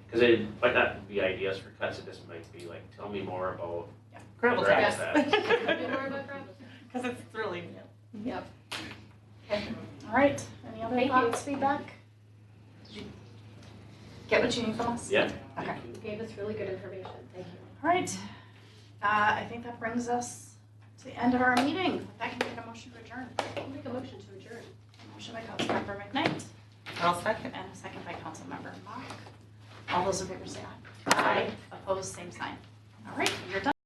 Speaker 2: because it might not be ideas for cuts, it just might be like, tell me more about
Speaker 7: Gravel
Speaker 2: gravel
Speaker 7: traps.
Speaker 2: traps.
Speaker 3: Tell me more about gravel.
Speaker 7: Cause it's really,
Speaker 3: Yep.
Speaker 1: All right, any other
Speaker 3: Thank you.
Speaker 1: thoughts, feedback? Did you get what you need from us?
Speaker 2: Yeah.
Speaker 1: Okay.
Speaker 3: You gave us really good information, thank you.
Speaker 1: All right, I think that brings us to the end of our meeting. With that, can we make a motion to adjourn?
Speaker 3: I'll make a motion to adjourn.
Speaker 1: Motion by Councilmember McKnight,
Speaker 7: I'll second.
Speaker 1: and a second by Councilmember Mock. All those in favor say aye. Aye. Opposed, same sign. All right, you're done.